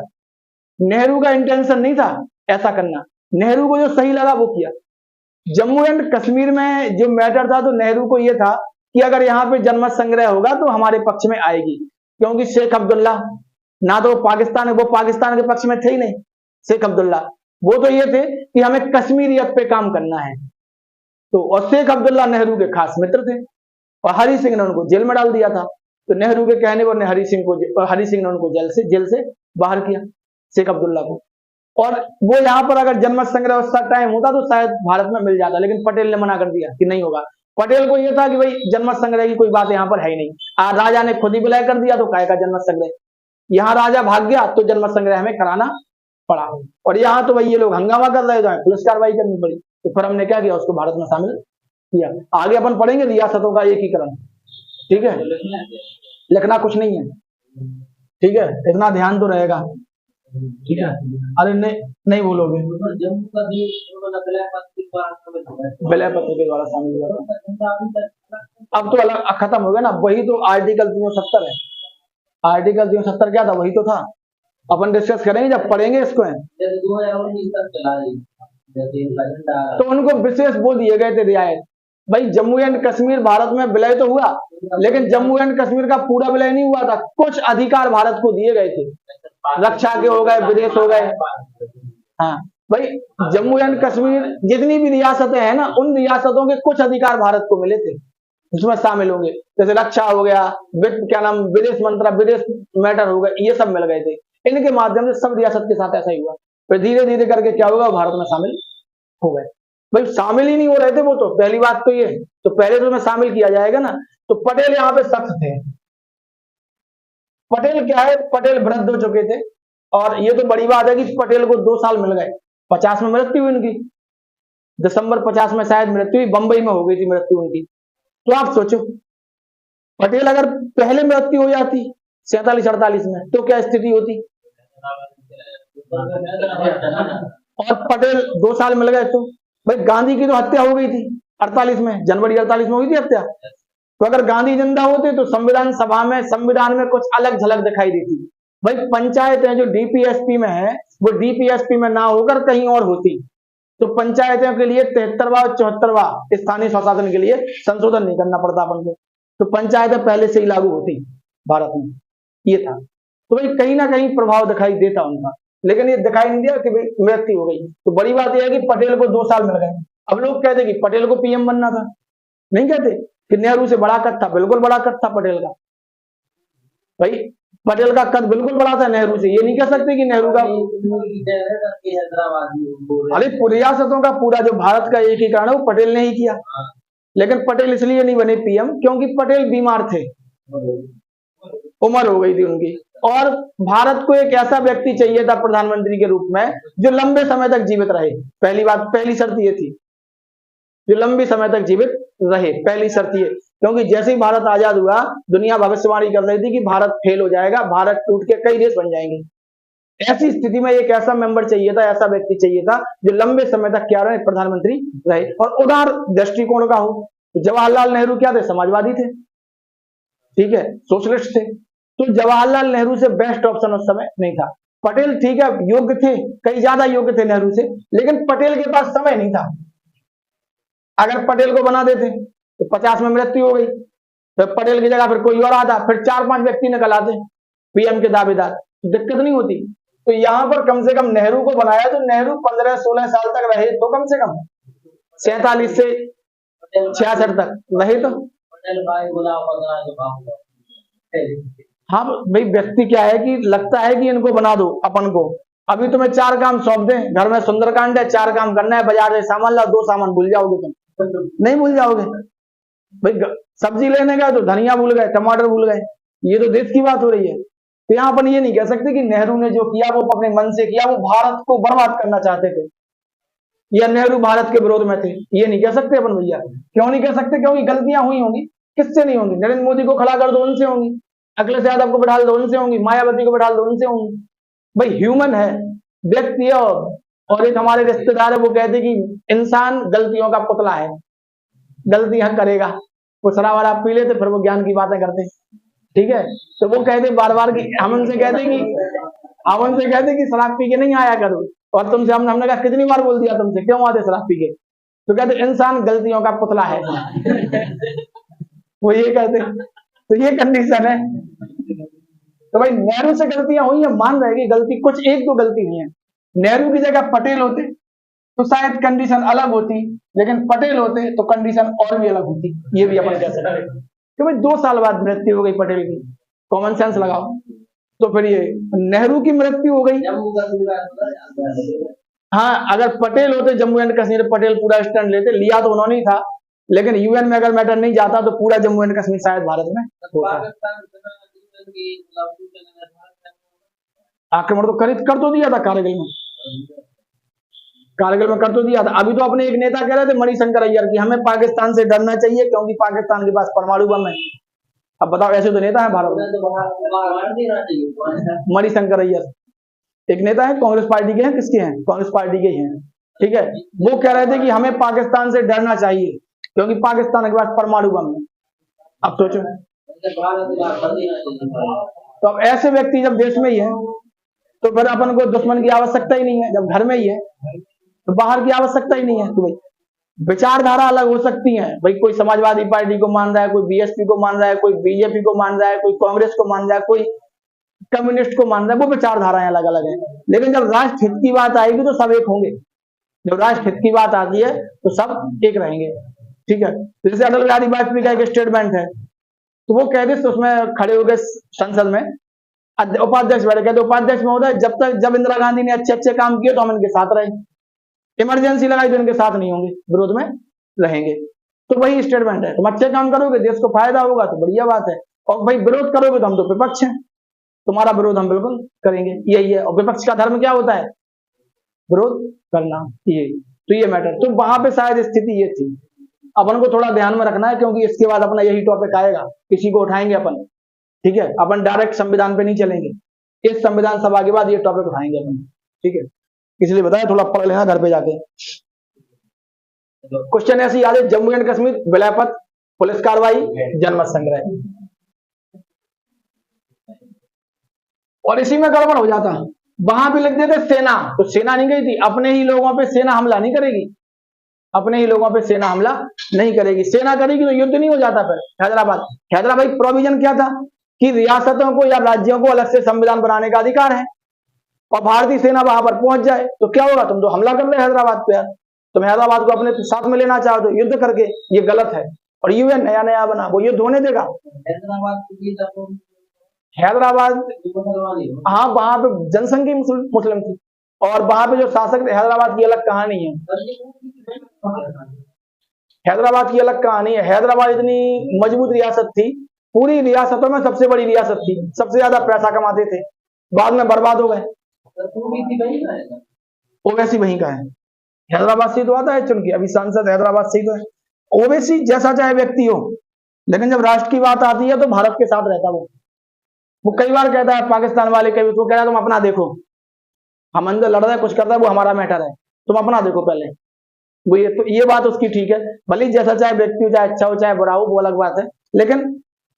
नेहरू का इंटेंशन नहीं था ऐसा करना, नेहरू को जो सही लगा वो किया। जम्मू एंड कश्मीर में जो मैटर था, तो नेहरू को यह था कि अगर यहाँ पे जन्म संग्रह होगा तो हमारे पक्ष में आएगी, क्योंकि शेख अब्दुल्ला ना तो पाकिस्तान, वो पाकिस्तान के पक्ष में थे ही नहीं। शेख अब्दुल्ला वो तो ये थे कि हमें कश्मीरियत पे काम करना है, तो और शेख अब्दुल्ला नेहरू के खास मित्र थे, और हरि सिंह ने उनको जेल में डाल दिया था। तो नेहरू के कहने पर हरि सिंह ने उनको जेल से बाहर किया, शेख अब्दुल्ला को। और वो यहाँ पर अगर जन्म संग्रह उस टाइम होता तो शायद भारत में मिल जाता, लेकिन पटेल ने मना कर दिया कि नहीं होगा। पटेल को यह था कि भाई जन्म संग्रह की कोई बात यहाँ पर है ही नहीं, राजा ने खुद ही विलय कर दिया तो काय का जन्म संग्रह, यहाँ राजा भाग गया तो जन्म संग्रह हमें कराना पड़ा। और यहाँ तो भाई ये लोग हंगामा कर रहे थे, पुलिस कार्रवाई करनी पड़ी, तो फिर हमने क्या किया, उसको भारत में शामिल किया। आगे अपन पढ़ेंगे रियासतों का एकीकरण। ठीक है, लिखना कुछ नहीं है, ठीक है, इतना ध्यान तो रहेगा। ठीक है, अरे नहीं बोलोगे, विलय पत्र के द्वारा शामिल हुआ। अब तो अलग खत्म हो गया ना, वही तो आर्टिकल 370 है। आर्टिकल 370 क्या था, वही तो था। अपन डिस्कस करेंगे जब पढ़ेंगे इसको है। जैसे 2019 तक चला है, जैसे इनका झंडा तो उनको विशेष वो दिए गए थे रियायत। भाई जम्मू एंड कश्मीर भारत में विलय तो हुआ, लेकिन जम्मू एंड कश्मीर का पूरा विलय नहीं हुआ था। कुछ अधिकार भारत को दिए गए थे, रक्षा के हो गए, विदेश हो गए। हाँ भाई, जम्मू एंड कश्मीर जितनी भी रियासतें हैं ना, उन रियासतों के कुछ अधिकार भारत को मिले थे, उसमें शामिल होंगे। जैसे रक्षा हो गया, क्या नाम, विदेश मंत्रालय, विदेश मैटर हो गए, ये सब मिल गए थे। इनके माध्यम से सब रियासत के साथ ऐसा ही हुआ। फिर धीरे धीरे करके क्या होगा, भारत में शामिल हो गए। भाई शामिल ही नहीं हो रहे थे वो तो, पहली बात तो ये। तो पहले तो में शामिल किया जाएगा ना। तो पटेल यहाँ पे शख्स थे। पटेल क्या है, पटेल वृद्ध हो चुके थे। और ये तो बड़ी बात है कि पटेल को 2 साल मिल गए। 50 में मृत्यु हुई उनकी, दिसंबर 50 में शायद मृत्यु हुई, बंबई में हो गई थी मृत्यु उनकी। तो आप सोचो, पटेल अगर पहले मृत्यु हो जाती 47-48 में, तो क्या स्थिति होती। और पटेल 2 साल मिल गए। तो भाई गांधी की तो हत्या हो गई थी 48 में, जनवरी 48 में हुई थी हत्या। तो अगर गांधी जिंदा होते तो संविधान सभा में, संविधान में कुछ अलग झलक दिखाई देती। भाई पंचायतें जो डीपीएसपी में है, वो डीपीएसपी में ना होकर कहीं और होती। तो पंचायतों के लिए 73वां और 74वां स्थानीय स्वशासन के लिए संशोधन नहीं करना पड़ता अपन को। तो पंचायतें पहले से ही लागू होती भारत में, ये था। तो भाई कहीं ना कहीं प्रभाव दिखाई देता उनका, लेकिन ये दिखाई नहीं दिया कि भाई मृत्यु हो गई। तो बड़ी बात यह है कि पटेल को 2 साल मिल गए। अब लोग कहते कि पटेल को पीएम बनना था, नहीं कहते कि नेहरू से बड़ा कद था। बिल्कुल बड़ा कद था पटेल का। भाई पटेल का कद बिल्कुल बड़ा था नेहरू से, ये नहीं कह सकते कि नेहरू का। अरे रियासतों का पूरा जो भारत का एकीकरण है वो पटेल ने ही किया। लेकिन पटेल इसलिए नहीं बने पीएम क्योंकि पटेल बीमार थे, उम्र हो गई थी उनकी। और भारत को एक ऐसा व्यक्ति चाहिए था प्रधानमंत्री के रूप में जो लंबे समय तक जीवित रहे। पहली बात, पहली शर्त ये थी, जो लंबे समय तक जीवित रहे, पहली शर्त ये। क्योंकि जैसे ही भारत आजाद हुआ, दुनिया भविष्यवाणी कर रही थी कि भारत फेल हो जाएगा, भारत टूट के कई देश बन जाएंगे। ऐसी स्थिति में एक ऐसा मेंबर चाहिए था, ऐसा व्यक्ति चाहिए था जो लंबे समय तक क्या रहे, प्रधानमंत्री रहे और उदार दृष्टिकोण का हो। तो जवाहरलाल नेहरू क्या थे, समाजवादी थे, ठीक है, सोशलिस्ट थे। तो जवाहरलाल नेहरू से बेस्ट ऑप्शन उस समय नहीं था। पटेल ठीक है, योग्य थे, कई ज्यादा योग्य थे नेहरू से, लेकिन पटेल के पास समय नहीं था। अगर पटेल को बना देते तो 50 में मृत्यु हो गई, तो पटेल की जगह फिर कोई और आता, फिर 4-5 व्यक्ति निकल आते पीएम के दावेदार, तो दिक्कत नहीं होती। तो यहां पर कम से कम नेहरू को बनाया, तो नेहरू 15-16 साल तक रहे, तो कम से कम 47 से 66 तक रहे। तो हाँ भाई, व्यक्ति क्या है कि लगता है कि इनको बना दो अपन को, अभी तुम्हें 4 काम सौंप दें, घर में सुंदरकांड है, 4 काम करना है, बाजार से सामान लाओ, 2 सामान भूल जाओगे, तुम नहीं भूल जाओगे। भाई सब्जी लेने गए तो धनिया भूल गए, टमाटर भूल गए, ये तो देश की बात हो रही है। तो यहाँ अपन ये नहीं कह सकते कि नेहरू ने जो किया वो अपने मन से किया, वो भारत को बर्बाद करना चाहते थे या नेहरू भारत के विरोध में थे, ये नहीं कह सकते अपन भैया। क्यों नहीं कह सकते, क्योंकि गलतियां हुई होंगी। किससे नहीं होंगी, नरेंद्र मोदी को खड़ा कर दो उनसे होंगी, अखिलेश यादव को बैठा दो उनसे होंगी, मायावती को बैठा दो उनसे होंगी। भाई ह्यूमन है, व्यक्ति है। और एक हमारे रिश्तेदार है, वो कहते कि इंसान गलतियों का पुतला है, गलतियां करेगा। वो शराब वाला पी लेते, फिर वो ज्ञान की बातें करते, ठीक है। तो वो कहते बार बार कि हम उनसे कहते कि शराब पी के नहीं आया करो, और तुमसे हमने कहा कितनी बार बोल दिया तुमसे, क्यों आते शराब पी के। तो कहते इंसान गलतियों का पुतला है। वो ये कहते, तो ये कंडीशन है। तो भाई नेहरू से गलतियां हुई है, मान रहे कि गलती कुछ 1-2 गलती हुई है। नेहरू की जगह पटेल होते तो शायद कंडीशन अलग होती, लेकिन पटेल होते तो कंडीशन और भी अलग होती, ये भी अपन कह सकते हैं। तो भाई 2 साल बाद मृत्यु हो गई पटेल की, कॉमन सेंस लगाओ। तो फिर ये नेहरू की मृत्यु हो गई। हाँ, अगर पटेल होते जम्मू एंड कश्मीर, पटेल पूरा स्टैंड लेते, लिया तो उन्होंने ही था, लेकिन यूएन में अगर मैटर नहीं जाता तो पूरा जम्मू एंड कश्मीर शायद भारत में होता। आक्रमण तो कर तो दिया था कारगिल में, कारगिल में कर तो दिया था। अभी तो अपने एक नेता कह रहे थे मणिशंकर अय्यर की, हमें पाकिस्तान से डरना चाहिए क्योंकि पाकिस्तान के पास परमाणु बम है। अब बताओ, ऐसे तो नेता है भारत में, मणिशंकर अय्यर एक नेता है, कांग्रेस पार्टी के हैं, किसके हैं, कांग्रेस पार्टी के हैं, ठीक है। वो कह रहे थे कि हमें पाकिस्तान से डरना चाहिए क्योंकि पाकिस्तान के पास परमाणु बम है। अब सोचो, तो अब ऐसे व्यक्ति जब देश में ही है तो फिर अपन को दुश्मन की आवश्यकता ही नहीं है, जब घर में ही है तो बाहर की आवश्यकता ही नहीं है। तो भाई विचारधारा अलग हो सकती है, भाई कोई समाजवादी पार्टी को मान रहा है, कोई बीएसपी को मान रहा है, कोई बीजेपी को मान रहा है, कोई कांग्रेस को मान रहा है, कोई कम्युनिस्ट को मान रहा है, वो विचारधाराएं अलग अलग है। लेकिन जब राष्ट्र हित की बात आएगी तो सब एक होंगे, जब राष्ट्र हित की बात आती है तो सब एक रहेंगे। ठीक है, जैसे अटल बिहारी वाजपेयी का एक स्टेटमेंट है, तो वो कहते तो उसमें खड़े हो गए संसद में, उपाध्यक्ष बैठे, कहते उपाध्यक्ष महोदय जब इंदिरा गांधी ने अच्छे अच्छे काम किए तो हम इनके साथ रहे, इमरजेंसी लगाई तो इनके साथ नहीं होंगे, विरोध में रहेंगे। तो वही स्टेटमेंट है, तुम अच्छे काम करोगे देश को फायदा होगा तो बढ़िया बात है, और भाई विरोध करोगे तो हम तो विपक्ष हैं, तुम्हारा विरोध हम बिल्कुल करेंगे, यही है। और विपक्ष का धर्म क्या होता है? विरोध करना, ये तो ये मैटर। तो वहां पे शायद स्थिति ये थी, अपन को थोड़ा ध्यान में रखना है, क्योंकि इसके बाद अपना यही टॉपिक आएगा, किसी को उठाएंगे अपन। ठीक है, अपन डायरेक्ट संविधान पे नहीं चलेंगे, इस संविधान सभा के बाद ये टॉपिक उठाएंगे अपन। ठीक है, इसलिए बताया थोड़ा पढ़ लेना घर पे जाके। क्वेश्चन ऐसे याद है, जम्मू एंड कश्मीर विलय पत्र, पुलिस कार्रवाई, जनमत संग्रह, और इसी में गड़बड़ हो जाता। वहां भी लिख देते सेना, तो सेना नहीं गई थी, अपने ही लोगों पे सेना हमला नहीं करेगी, अपने ही लोगों पे सेना हमला नहीं करेगी, सेना करेगी तो युद्ध नहीं हो जाता। फिर हैदराबाद प्रोविजन क्या था कि रियासतों को या राज्यों को अलग से संविधान बनाने का अधिकार है, और भारतीय सेना वहां पर पहुंच जाए तो क्या होगा, तुम तो हमला कर रहे हैदराबाद पे यार, तुम हैदराबाद को अपने साथ में लेना चाहो तो युद्ध करके, ये गलत है। और यूएन नया नया बना, वो युद्ध होने देगा? हैदराबाद, हाँ वहां पे जनसंख्या मुस्लिम थी, और वहां पे जो शासक थे, हैदराबाद की अलग कहानी है, हैदराबाद की अलग कहानी है। हैदराबाद इतनी मजबूत रियासत थी, पूरी रियासतों में सबसे बड़ी रियासत थी, सबसे ज्यादा पैसा कमाते थे, बाद में बर्बाद हो गए। ओवैसी वहीं का है, हैदराबाद से तो आता है चुन के, अभी सांसद हैदराबाद से ही तो है। ओवैसी जैसा चाहे व्यक्ति हो, लेकिन जब राष्ट्र की बात आती है तो भारत के साथ रहता वो कई बार कहता है पाकिस्तान वाले के, तो कह रहा है तुम अपना देखो, हम अंदर लड़ रहे हैं कुछ कर रहा है वो हमारा मैटर है, तुम अपना देखो पहले। वो ये बात उसकी ठीक है, भले जैसा चाहे व्यक्ति हो, चाहे अच्छा हो चाहे बुरा हो, वो अलग बात है, लेकिन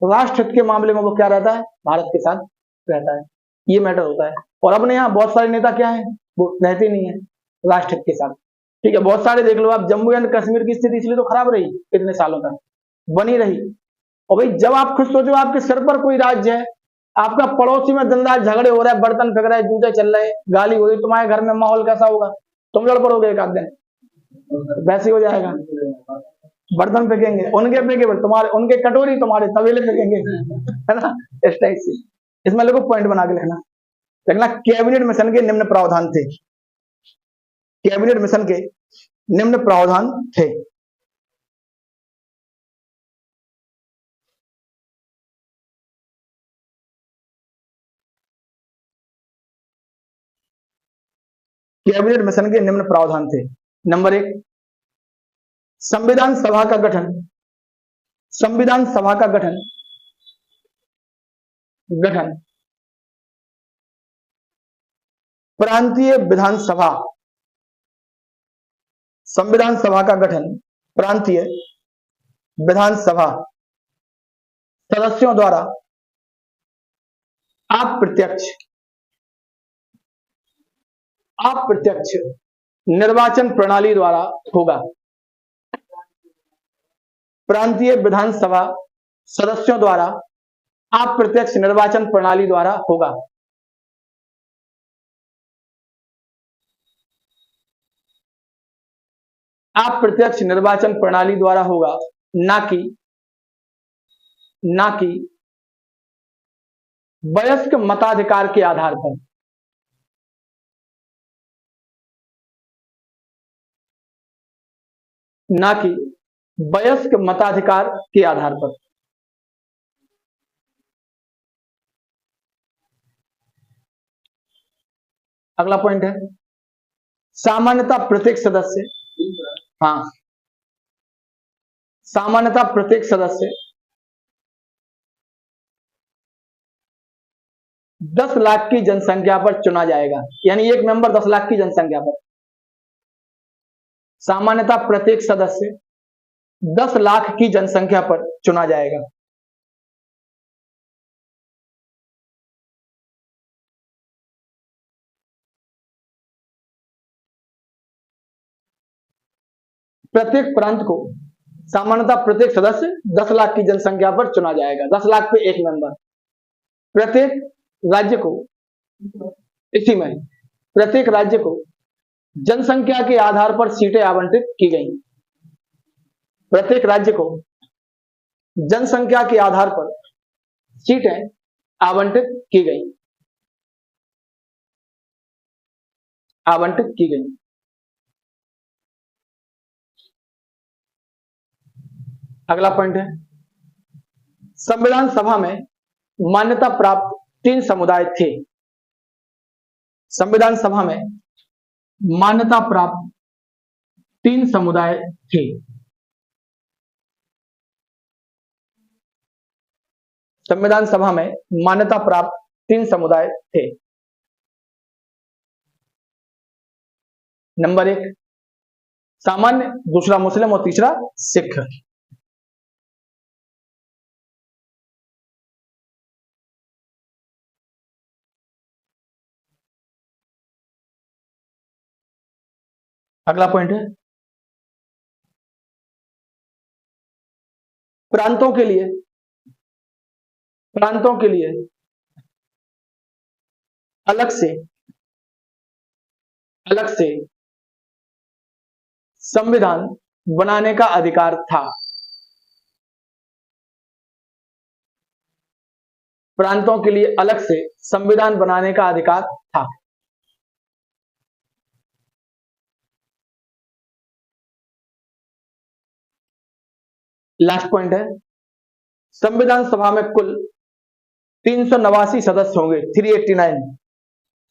राष्ट्र हित के मामले में वो क्या रहता है, भारत के साथ रहता है, ये मैटर होता है। और अपने यहाँ बहुत सारे नेता क्या है, वो रहते नहीं है राष्ट्र हित के साथ। ठीक है, बहुत सारे देख लो आप, जम्मू एंड कश्मीर की स्थिति इसलिए तो खराब रही इतने सालों तक, बनी रही। और भाई जब आप खुद सोचो आपके सिर पर कोई राज्य है, आपका पड़ोसी में दिन रात झगड़े हो रहे हैं, बर्तन फेंक रहे हैं, जूते चल रहे हैं, गाली हो रही, तुम्हारे घर में माहौल कैसा होगा? तुम लड़ पड़ोगे एक आध दिन, वैसे हो जाएगा, बर्तन फेंकेंगे, उनके फेंके तुम्हारे, उनके कटोरी तुम्हारे तवेले फेंकेंगे, है ना, इस टाइप से। इसमें लोगों पॉइंट बना के लिखना, कैबिनेट मिशन के निम्न प्रावधान थे, कैबिनेट मिशन के निम्न प्रावधान थे। कैबिनेट मिशन के निम्न प्रावधान थे। नंबर 1, संविधान सभा का गठन, संविधान सभा का गठन प्रांतीय विधानसभा, संविधान सभा का गठन प्रांतीय विधानसभा सदस्यों द्वारा अप्रत्यक्ष निर्वाचन प्रणाली द्वारा होगा। प्रांतीय विधानसभा सदस्यों द्वारा अप्रत्यक्ष निर्वाचन प्रणाली द्वारा होगा। अप्रत्यक्ष निर्वाचन प्रणाली द्वारा होगा, ना कि वयस्क मताधिकार के आधार पर, ना कि वयस्क मताधिकार के आधार पर। अगला पॉइंट है सामान्यतः प्रत्येक सदस्य, हाँ सामान्यतः प्रत्येक सदस्य 10 लाख की जनसंख्या पर चुना जाएगा, यानी एक मेंबर 10 लाख की जनसंख्या पर। सामान्यतः प्रत्येक सदस्य 10 लाख की जनसंख्या पर चुना जाएगा। प्रत्येक प्रांत को सामान्यतः प्रत्येक सदस्य 10 लाख की जनसंख्या पर चुना जाएगा, 10 लाख पे एक मेंबर। प्रत्येक राज्य को, इसी में प्रत्येक राज्य को जनसंख्या के आधार पर सीटें आवंटित की गई। प्रत्येक राज्य को जनसंख्या के आधार पर सीटें आवंटित की गई, आवंटित की गई। अगला पॉइंट है, संविधान सभा में मान्यता प्राप्त 3 समुदाय थे। संविधान सभा में मान्यता प्राप्त 3 समुदाय थे। संविधान सभा में मान्यता प्राप्त 3 समुदाय थे। नंबर 1 सामान्य, दूसरा मुस्लिम और तीसरा सिख। अगला पॉइंट है, प्रांतों के लिए अलग से संविधान बनाने का अधिकार था। प्रांतों के लिए अलग से संविधान बनाने का अधिकार था। लास्ट पॉइंट है, संविधान सभा में कुल 389 सदस्य होंगे, 389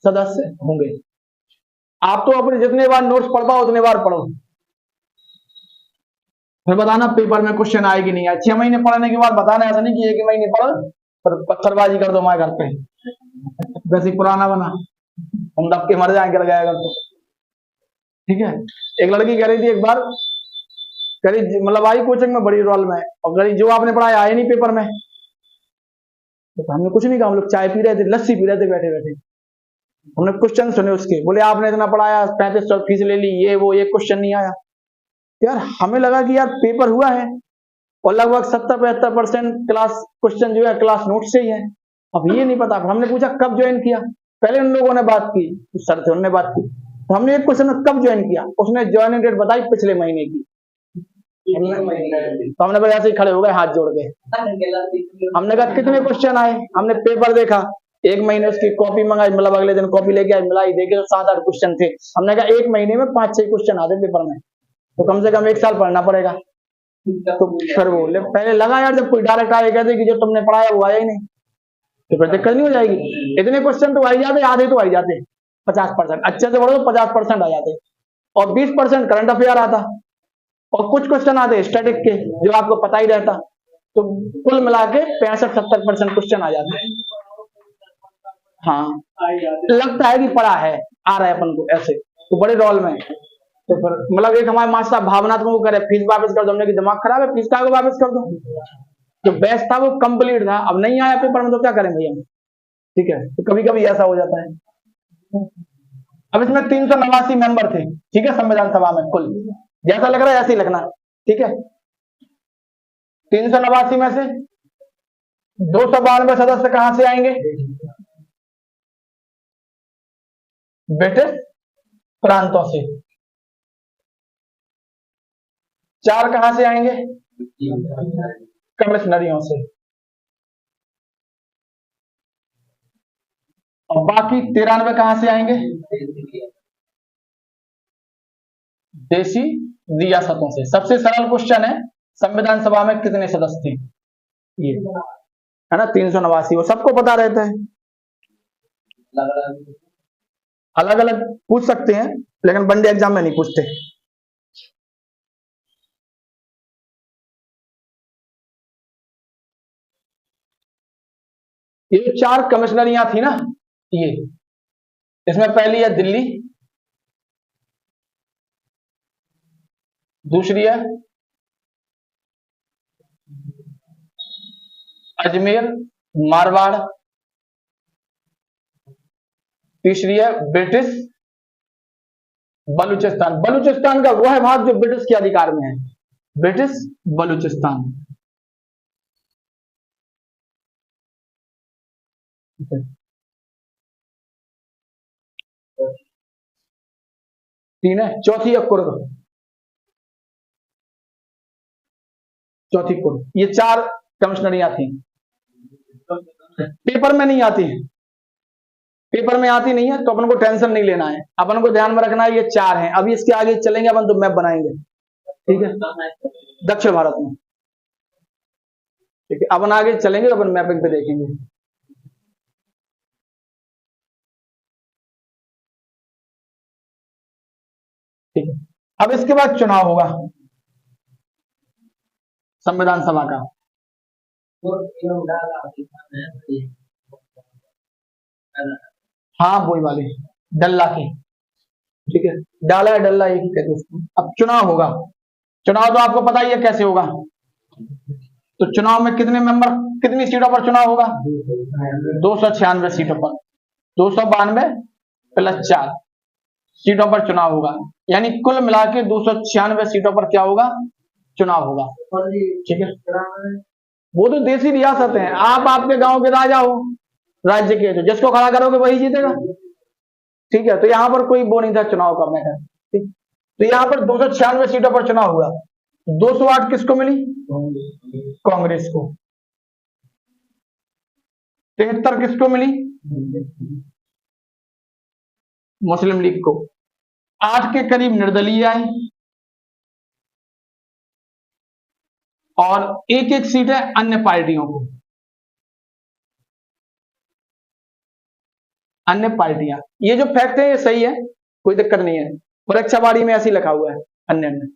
सदस्य होंगे। आप तो अपने जितने बार नोट्स पढ़ पाओ उतने बार पढ़ो, फिर बताना पेपर में क्वेश्चन आएगी नहीं। 6 महीने पढ़ने के बाद बताना, ऐसा नहीं कि 1 महीने पढ़ो पर पत्थरबाजी कर दो हमारे घर पे, वैसे पुराना बना हम दब के मर जाएंगे, लगाएगा तो। ठीक है, एक लड़की कह रही थी एक बार, कह रही मतलब आई कोचिंग में बड़ी रोल में, और कह रही जो आपने पढ़ाया आया नहीं पेपर में। तो हमने कुछ नहीं कहा, हम लोग चाय पी रहे थे, लस्सी पी रहे थे बैठे बैठे, हमने क्वेश्चन सुने उसके, बोले आपने इतना पढ़ाया, 3500 फीस ले ली, ये वो, ये क्वेश्चन नहीं आया। यार हमें लगा कि यार पेपर हुआ है और लगभग 70-75% क्लास क्वेश्चन जो है क्लास नोट से ही है। अब ये नहीं पता, हमने पूछा कब ज्वाइन किया, पहले उन लोगों ने बात की, सर थे उन्होंने बात की, तो हमने एक क्वेश्चन कब ज्वाइन किया, उसने ज्वाइनिंग डेट बताई पिछले महीने की। तो हमने ऐसे ही खड़े हो गए हाथ जोड़ के, हमने कहा कितने क्वेश्चन आए, हमने पेपर देखा, 1 महीने उसकी कॉपी मंगाई, मतलब अगले दिन कॉपी लेके आई, मिलाई, देखे तो 7-8 क्वेश्चन थे। हमने कहा 1 महीने में 5-6 क्वेश्चन आते पेपर में, तो कम से कम 1 साल पढ़ना पड़ेगा। तो फिर वो पहले लगा यार जब कोई डायरेक्ट आए कहते कि जो तुमने पढ़ाया वो आया ही नहीं, तो फिर दिक्कत नहीं हो जाएगी। इतने क्वेश्चन तो आ ही जाते, आधे तो आ ही जाते, 50%, अच्छे से पढ़ो तो 50% आ जाते, और 20% करंट अफेयर आता, और कुछ क्वेश्चन आते स्टैटिक के जो आपको पता ही रहता, तो कुल मिला के 65-70% क्वेश्चन आ जाते हैं। हाँ लगता है कि पढ़ा है, आ रहा है अपन को ऐसे, तो बड़े रोल में। तो फिर मतलब एक हमारे मास्टर भावनात्मक को करे फीस वापस कर दो, हमने कि दिमाग खराब है, फीस का वापस कर दो, जो बेस्ट था वो कंप्लीट था, अब नहीं आया पेपर में तो क्या करें भैया। ठीक है, तो कभी कभी ऐसा हो जाता है। अब इसमें 389 मेंबर थे, ठीक है, संविधान सभा में कुल, जैसा लग रहा है ऐसे ही लिखना, ठीक है। 389 में से 292 सदस्य कहां से आएंगे, ब्रिटिश प्रांतों से। 4 कहां से आएंगे, कमिश्नरियों से, और बाकी 93 कहां से आएंगे, देशी रियासतों से। सबसे सरल क्वेश्चन है, संविधान सभा में कितने सदस्य थे, ये है ना 389, वो सबको पता रहता है। अलग अलग पूछ सकते हैं लेकिन वनडे एग्जाम में नहीं पूछते। ये 4 कमिश्नरियां थी ना, ये इसमें पहली है दिल्ली, दूसरी है अजमेर मारवाड़, तीसरी है ब्रिटिश बलूचिस्तान, बलूचिस्तान का वह भाग जो ब्रिटिश के अधिकार में है, ब्रिटिश बलूचिस्तान। तीन है, चौथी है कुर्ग, चौथी कुर्ग। ये 4 कमिश्नरियां थी, पेपर में नहीं आती है, पेपर में आती नहीं है तो अपन को टेंशन नहीं लेना है, अपन को ध्यान में रखना है ये 4 हैं। अभी इसके आगे चलेंगे अपन तो मैप बनाएंगे, ठीक है, दक्षिण भारत में, ठीक है। अपन आगे चलेंगे तो अपन मैपिंग पे देखेंगे। ठीक है, अब इसके बाद चुनाव होगा संविधान सभा का। हाँ वही वाली डल्ला की, ठीक है, डाला है डल्ला एक ही कहते हैं उसको। अब चुनाव होगा, चुनाव तो आपको पता ही है कैसे होगा। तो चुनाव में कितने मेंबर, कितनी सीटों पर चुनाव होगा? 296 सीटों पर, 292 + 4 सीटों पर चुनाव होगा, यानी कुल मिला के 296 सीटों पर क्या होगा? चुनाव होगा, ठीक है। वो तो देसी रियासत है, आप आपके गांव के राजा हो, राज्य के, तो जिसको खड़ा करोगे वही जीतेगा, ठीक है। तो यहाँ पर कोई वो नहीं था चुनाव का मैटर, ठीक। तो यहाँ पर 296 सीटों पर चुनाव हुआ, 208 किसको मिली? कांग्रेस को। 73 किसको मिली? मुस्लिम लीग को। 8 के करीब निर्दलीय आए और एक सीट है अन्य पार्टियों को, अन्य पार्टियां। ये जो फैक्ट है ये सही है, कोई दिक्कत नहीं है, परीक्षा बारी में ऐसे ही लिखा हुआ है अन्य अन्य।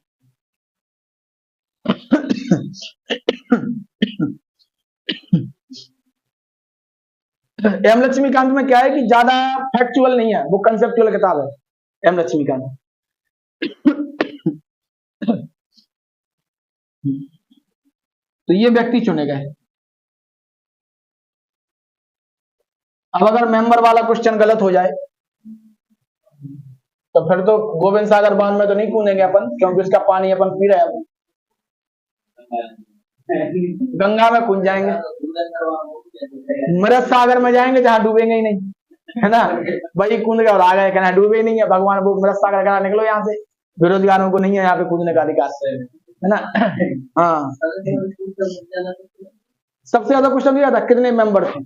एम लक्ष्मीकांत में क्या है कि ज्यादा फैक्चुअल नहीं है, वो कंसेप्चुअल किताब है एम लक्ष्मीकांत। तो ये व्यक्ति चुने गए। अब अगर मेंबर वाला क्वेश्चन गलत हो जाए तो फिर तो गोविंद सागर बांध में तो नहीं कूदेंगे अपन, क्योंकि उसका पानी अपन पी रहे हैं, गंगा में कूद जाएंगे, मृत सागर में जाएंगे जहां डूबेंगे ही नहीं, है ना। भाई कूद गए और आ गए, कहना डूबे ही नहीं है, भगवान वो मृत सागर कहा निकलो यहाँ से, बेरोजगारों को नहीं है यहाँ पे कूदने का अधिकार, है ना। हाँ, सबसे ज्यादा क्वेश्चन ये था कितने मेंबर थे,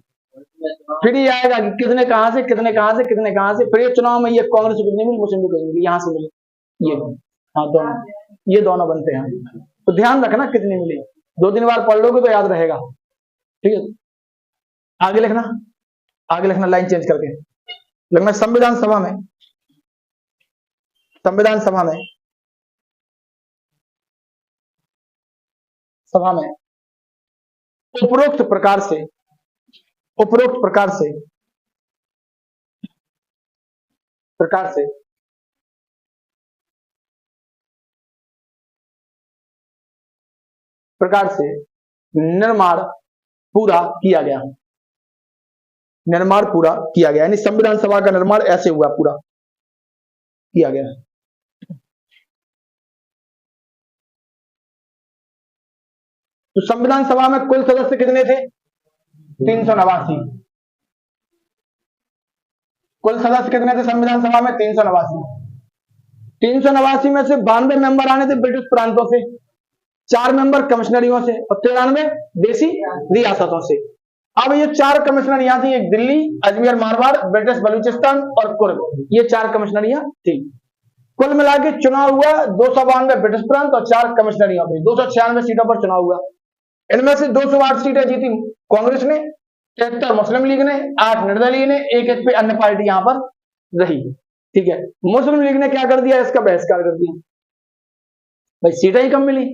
फिर ये आएगा कि कितने कहां से, कितने कहां से, कितने कहां से। फिर ये चुनाव में ये कांग्रेस को कितनी मिली, मुस्लिम लीग को मिली, यहाँ से मिली ये, हाँ दोनों, ये दोनों बनते हैं। तो ध्यान रखना कितनी मिली, 2-3 बार पढ़ लोगे तो याद रहेगा, ठीक है। आगे लिखना, आगे लिखना, लाइन चेंज करके लिखना। संविधान सभा में, संविधान सभा में, सभा में उपरोक्त प्रकार से, उपरोक्त प्रकार से, प्रकार से प्रकार से निर्माण पूरा किया गया, निर्माण पूरा किया गया, यानी संविधान सभा का निर्माण ऐसे हुआ, पूरा किया गया। तो संविधान सभा में कुल सदस्य कितने थे? 389। कुल सदस्य कितने थे संविधान सभा में? 389। 389 में से 92 मेंबर आने थे ब्रिटिश प्रांतों से, 4 मेंबर कमिश्नरियों से और 93 देसी रियासतों से। अब ये 4 कमिश्नरियां थी, एक दिल्ली, अजमेर मारवाड़, ब्रिटिश बलूचिस्तान और कुर्ग, ये 4 कमिश्नरियां थी। कुल मिला के चुनाव हुआ 292 ब्रिटिश प्रांत और 4 कमिश्नरियों पे, 296 सीटों पर चुनाव हुआ। इनमें से 208 सीटें जीती कांग्रेस ने, 73 मुस्लिम लीग ने, 8 निर्दलीय ने, एक पे अन्य पार्टी यहां पर रही, ठीक है। मुस्लिम लीग ने क्या कर दिया, इसका बहिष्कार कर दिया, भाई सीटें ही कम मिली।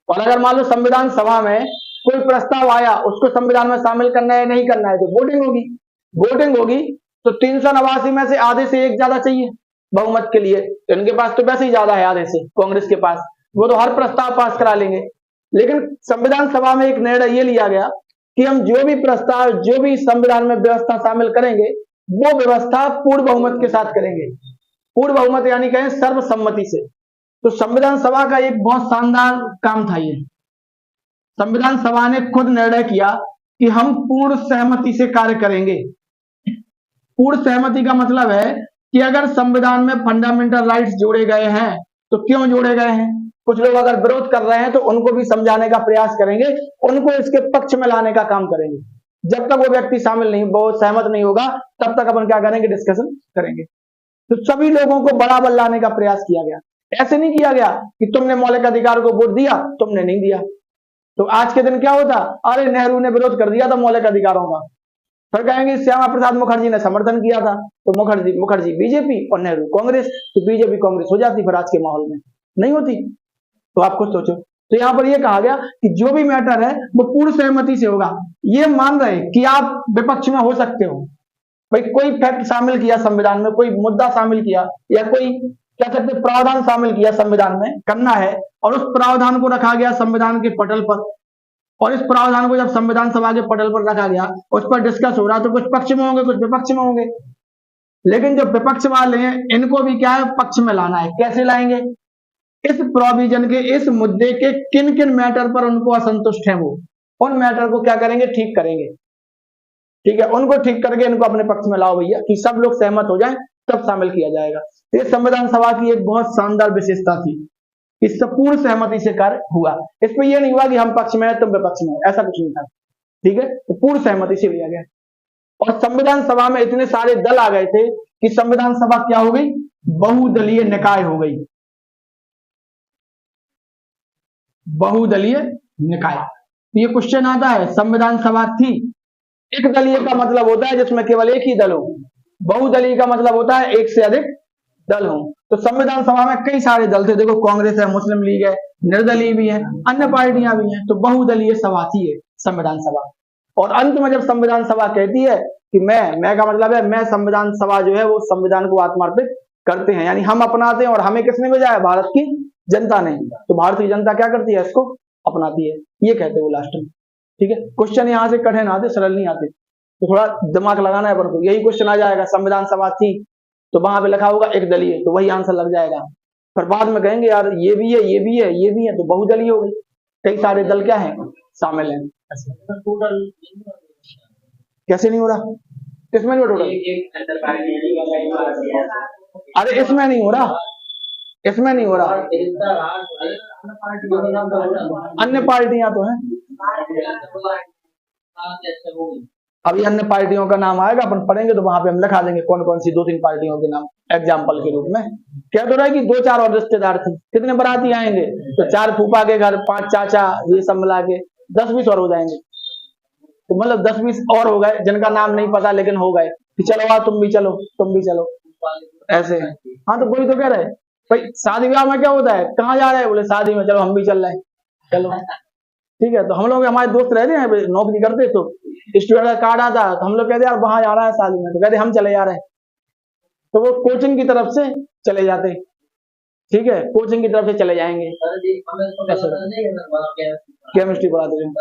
और अगर मान लो संविधान सभा में कोई प्रस्ताव आया, उसको संविधान में शामिल करना है नहीं करना है, तो वोटिंग होगी, वोटिंग होगी तो 389 में से आधे से एक ज्यादा चाहिए बहुमत के लिए, तो इनके पास तो वैसे ही ज्यादा है आधे से, कांग्रेस के पास, वो तो हर प्रस्ताव पास करा लेंगे। लेकिन संविधान सभा में एक निर्णय ये लिया गया कि हम जो भी प्रस्ताव, जो भी संविधान में व्यवस्था शामिल करेंगे, वो व्यवस्था पूर्ण बहुमत के साथ करेंगे। पूर्ण बहुमत यानी कहें सर्वसम्मति से। तो संविधान सभा का एक बहुत शानदार काम था ये। संविधान सभा ने खुद निर्णय किया कि हम पूर्ण सहमति से कार्य करेंगे। पूर्ण सहमति का मतलब है कि अगर संविधान में फंडामेंटल राइट्स जोड़े गए हैं तो क्यों जोड़े गए हैं, कुछ लोग अगर विरोध कर रहे हैं तो उनको भी समझाने का प्रयास करेंगे, उनको इसके पक्ष में लाने का काम करेंगे। जब तक वो व्यक्ति शामिल नहीं, वो सहमत नहीं होगा, तब तक अपन क्या करेंगे, डिस्कशन करेंगे। तो सभी लोगों को बराबर लाने का प्रयास किया गया। ऐसे नहीं किया गया कि तुमने मौलिक अधिकार को वोट दिया, तुमने नहीं दिया। तो आज के दिन क्या होता, अरे नेहरू ने विरोध कर दिया था मौलिक अधिकारों का, फिर कहेंगे श्यामा प्रसाद मुखर्जी ने समर्थन किया था, तो मुखर्जी बीजेपी और नेहरू कांग्रेस, तो बीजेपी कांग्रेस हो जाती, फिर आज के माहौल में नहीं होती। तो आप खुद सोचो। तो यहां पर यह कहा गया कि जो भी मैटर है वो पूर्ण सहमति से होगा। ये मान रहे कि आप विपक्ष में हो सकते हो, भाई कोई फैक्ट शामिल किया संविधान में, कोई मुद्दा शामिल किया, या कोई कह सकते प्रावधान शामिल किया संविधान में, करना है, और उस प्रावधान को रखा गया संविधान के पटल पर, और इस प्रावधान को जब संविधान सभा के पटल पर रखा गया, उस पर डिस्कस हो रहा, तो कुछ पक्ष में होंगे, कुछ विपक्ष में होंगे। लेकिन जो विपक्ष वाले हैं इनको भी क्या है, पक्ष में लाना है। कैसे लाएंगे, इस प्रोविजन के, इस मुद्दे के किन किन मैटर पर उनको असंतुष्ट है, वो उन मैटर को क्या करेंगे, ठीक करेंगे। ठीक है, उनको ठीक करके इनको अपने पक्ष में लाओ भैया, कि सब लोग सहमत हो जाएं, तब शामिल किया जाएगा। ये संविधान सभा की एक बहुत शानदार विशेषता थी। इससे पूर्ण सहमति से कार्य हुआ। इस पर यह नहीं हुआ कि हम पक्ष में हैं तुम विपक्ष में हो, ऐसा कुछ नहीं था। ठीक है, तो पूर्ण सहमति से लिया गया। और संविधान सभा में इतने सारे दल आ गए थे कि संविधान सभा क्या हो गई, बहुदलीय निकाय हो गई। बहुदलीय निकाय, ये क्वेश्चन आता है, संविधान सभा थी, एक दलीय का मतलब होता है जिसमें केवल एक ही दल हो, बहुदलीय का मतलब होता है एक से अधिक दल हो। तो संविधान सभा में कई सारे दल थे, देखो कांग्रेस है, मुस्लिम लीग है, निर्दलीय भी है, अन्य पार्टियां भी हैं। तो बहुदलीय सभा थी ये संविधान सभा। और अंत में जब संविधान सभा कहती है कि मैं का मतलब है मैं, संविधान सभा जो है वो संविधान को आत्मार्पित करते हैं, यानी हम अपनाते हैं। और हमें किसने भेजा है, भारत की जनता ने। तो भारतीय जनता क्या करती है, इसको अपनाती है, ये कहते हैं वो लास्ट में। ठीक है, क्वेश्चन यहाँ से कठिन आते, सरल नहीं आते, तो थोड़ा दिमाग लगाना है। पर यही क्वेश्चन आ जाएगा, संविधान सभा थी तो वहां पे लिखा होगा एक दलीय, तो वही आंसर लग जाएगा। फिर बाद में कहेंगे यार ये भी है, ये भी है, ये भी है, तो बहुदलीय हो गई, कई सारे दल क्या है, शामिल हैं। कैसे नहीं हो रहा, किसमें नहीं हो टोटल, अरे इसमें नहीं हो रहा, इसमें नहीं हो रहा, अन्य पार्टियां तो हैं। अभी अन्य पार्टियों का नाम आएगा, अपन पढ़ेंगे तो वहां पे हम लिखा देंगे कौन कौन सी 2-3 पार्टियों के नाम एग्जाम्पल के रूप में। क्या तो रहा है कि 2-4 और रिश्तेदार थे, कितने बाराती आएंगे, तो 4 फूफा के घर, 5 चाचा, ये सब मिला के 10-20 और हो जाएंगे। तो मतलब 10-20 और हो गए जिनका नाम नहीं पता, लेकिन हो गए कि चलो तुम भी चलो, तुम भी चलो, ऐसे। हाँ, तो कोई तो कह रहे भाई शादी ब्याह में क्या होता है, कहाँ जा रहे हैं, बोले शादी में, चलो हम भी चल रहे हैं, चलो। ठीक है, तो हम लोग, हमारे दोस्त रहते हैं नौकरी करते, तो स्टूडेंट का कार्ड आता है, तो हम लोग कहते हैं यार वहां जा रहा है शादी में, तो कहते हम चले जा रहे हैं, तो वो कोचिंग की तरफ से चले जाते। ठीक है, कोचिंग की तरफ से चले जाएंगे, केमिस्ट्री पढ़ाते हैं,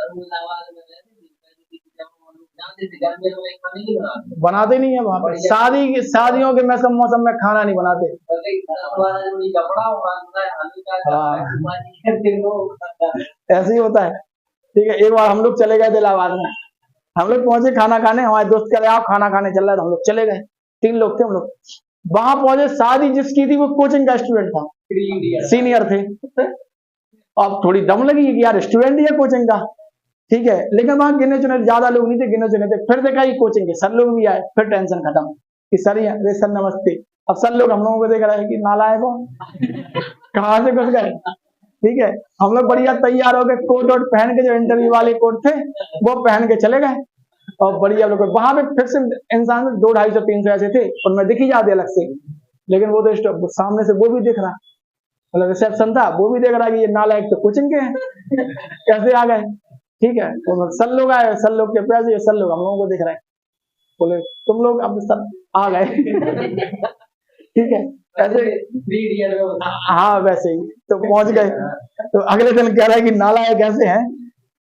बनाते नहीं है वहां पर। शादियों के मौसम में खाना नहीं बनाते। हाँ, ऐसे ही होता है। ठीक है, एक बार हम लोग चले गए थे इलाहाबाद में, हम लोग पहुंचे खाना खाने, हमारे दोस्त कह रहे आप खाना खाने चल रहा है, तो हम लोग चले गए, 3 लोग थे हम लोग। वहां पहुंचे, शादी जिसकी थी वो कोचिंग का स्टूडेंट था, सीनियर थे। अब थोड़ी दम लगी कि यार स्टूडेंट ही है कोचिंग का। ठीक है, लेकिन वहां गिने चुने ज्यादा लोग नहीं थे, गिने चुने थे। फिर देखा कि कोचिंग के सर लोग भी आए, फिर टेंशन खत्म कि सर ये सर नमस्ते। अब सर लोग हम लोगों को देख रहे हैं कि नालायक हो, कहां से घुस गए। ठीक है, हम लोग बढ़िया तैयार हो गए, कोट वोट पहन के, जो इंटरव्यू वाले कोट थे वो पहन के चले गए, और बढ़िया लोग वहां पे फिर से इंसान 200, 250, 300 ऐसे थे, उनमें दिख ही जाते अलग से। लेकिन वो तो सामने से वो भी दिख रहा, मतलब रिसेप्शन था, वो भी देख रहा कि ये नालायक तो कोचिंग के हैं, कैसे आ गए। ठीक है, तो सर लोग आए, सर लोग के पैसे, सर लोग हम लोगों को देख रहे हैं, बोले तुम लोग अब सब आ गए। ठीक है, ऐसे, हाँ वैसे ही तो पहुंच गए। तो अगले दिन कह रहा है कि नालायक कैसे हैं,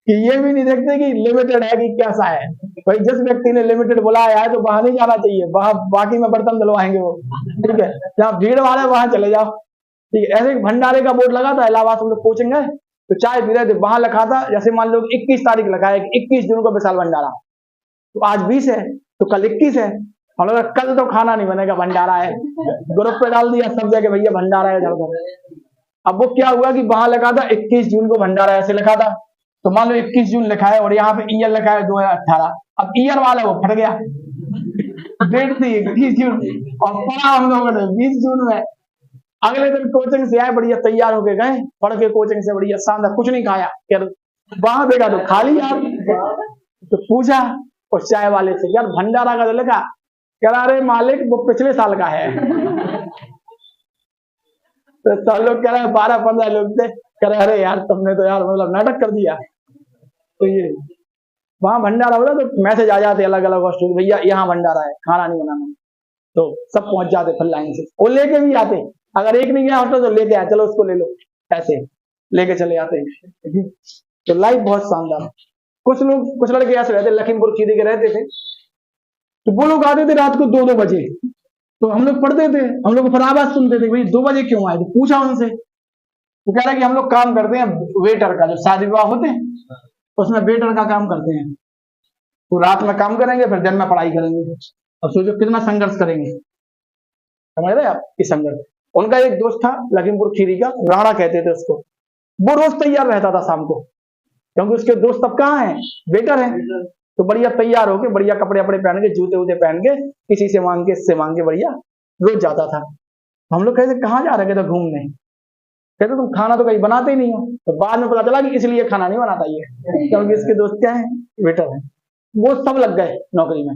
कि ये भी नहीं देखते कि लिमिटेड है कि कैसा है। भाई जिस व्यक्ति ने लिमिटेड बुलाया है तो वहां नहीं जाना चाहिए, वहां बाकी में बर्तन धुलवाएंगे वो, ठीक है। जहाँ भीड़ वाले वहां चले जाओ, ठीक है। ऐसे एक भंडारे का बोर्ड लगा था इलाहाबाद, हम लोग कोचिंग गए तो चाय पी रहे थे, वहां लिखा था जैसे मान लो 21 तारीख लिखा है, 21 जून को विशाल भंडारा, तो आज 20 है तो कल 21 है, हम लोग कल तो खाना नहीं बनेगा, भंडारा है। ग्रुप पे डाल दिया सब जगह, भैया भंडारा है इधर। अब वो क्या हुआ कि वहां लिखा था 21 जून को भंडारा, ऐसे लिखा था, तो मान लो 21 जून लिखा है और यहाँ पे ईयर लिखा है 2018, अब ईयर वाला वो फट गया, डेट थी 21 जून और पढ़ा हम लोगों ने 20 जून में। अगले दिन कोचिंग से आए, बढ़िया तैयार होके गए, पढ़ के कोचिंग से बढ़िया शानदार, कुछ नहीं खाया, वहां देखा तो खाली यार। तो पूछा उस चाय वाले से, यार भंडारा का लिखा, कह रहा अरे मालिक वो पिछले साल का है। तो सब लोग कह रहे 12-15 लोग थे, कह रहे अरे यार तुमने तो यार मतलब नाटक कर दिया। तो ये वहां भंडारा होता तो मैसेज आ जाते अलग अलग हॉस्टल, भैया यहाँ भंडारा है, खाना नहीं बनाना, तो सब पहुंच जाते फिर लाइन से, वो लेके भी आते, अगर एक नहीं गया हॉस्टल तो लेके आए, चलो उसको ले लो, ऐसे लेके चले आते हैं। तो लाइफ बहुत शानदार। कुछ लड़के ऐसे रहते, लखीमपुर खीरी के रहते थे, तो वो लोग आते थे रात को 2-2 बजे, तो हम लोग पढ़ते थे, हम लोग फिर आवाज सुनते थे, भाई 2 बजे क्यों आए, तो पूछा उनसे, तो कह रहा कि हम लोग काम करते हैं वेटर का, जो शादी विवाह होते हैं उसमें वेटर का काम करते हैं, तो रात में काम करेंगे फिर दिन में पढ़ाई करेंगे। अब सोचो कितना संघर्ष करेंगे, समझ रहे आप इस संघर्ष। उनका एक दोस्त था लखीमपुर खीरी का, राणा कहते थे उसको, वो रोज तैयार रहता था शाम को, क्योंकि उसके दोस्त अब कहाँ हैं, वेटर हैं, तो बढ़िया तैयार होके बढ़िया कपड़े वपड़े पहन के जूते वूते पहन के किसी से मांग के इससे मांग के बढ़िया रोज जाता था। हम लोग कहते कहाँ जा रहे थे, तो घूमने, कहते तुम खाना तो कहीं बनाते ही नहीं हो, तो बाद में पता चला कि इसलिए खाना नहीं बनाता ये, क्योंकि इसके दोस्त क्या है, वेटर है। वो सब लग गए नौकरी में,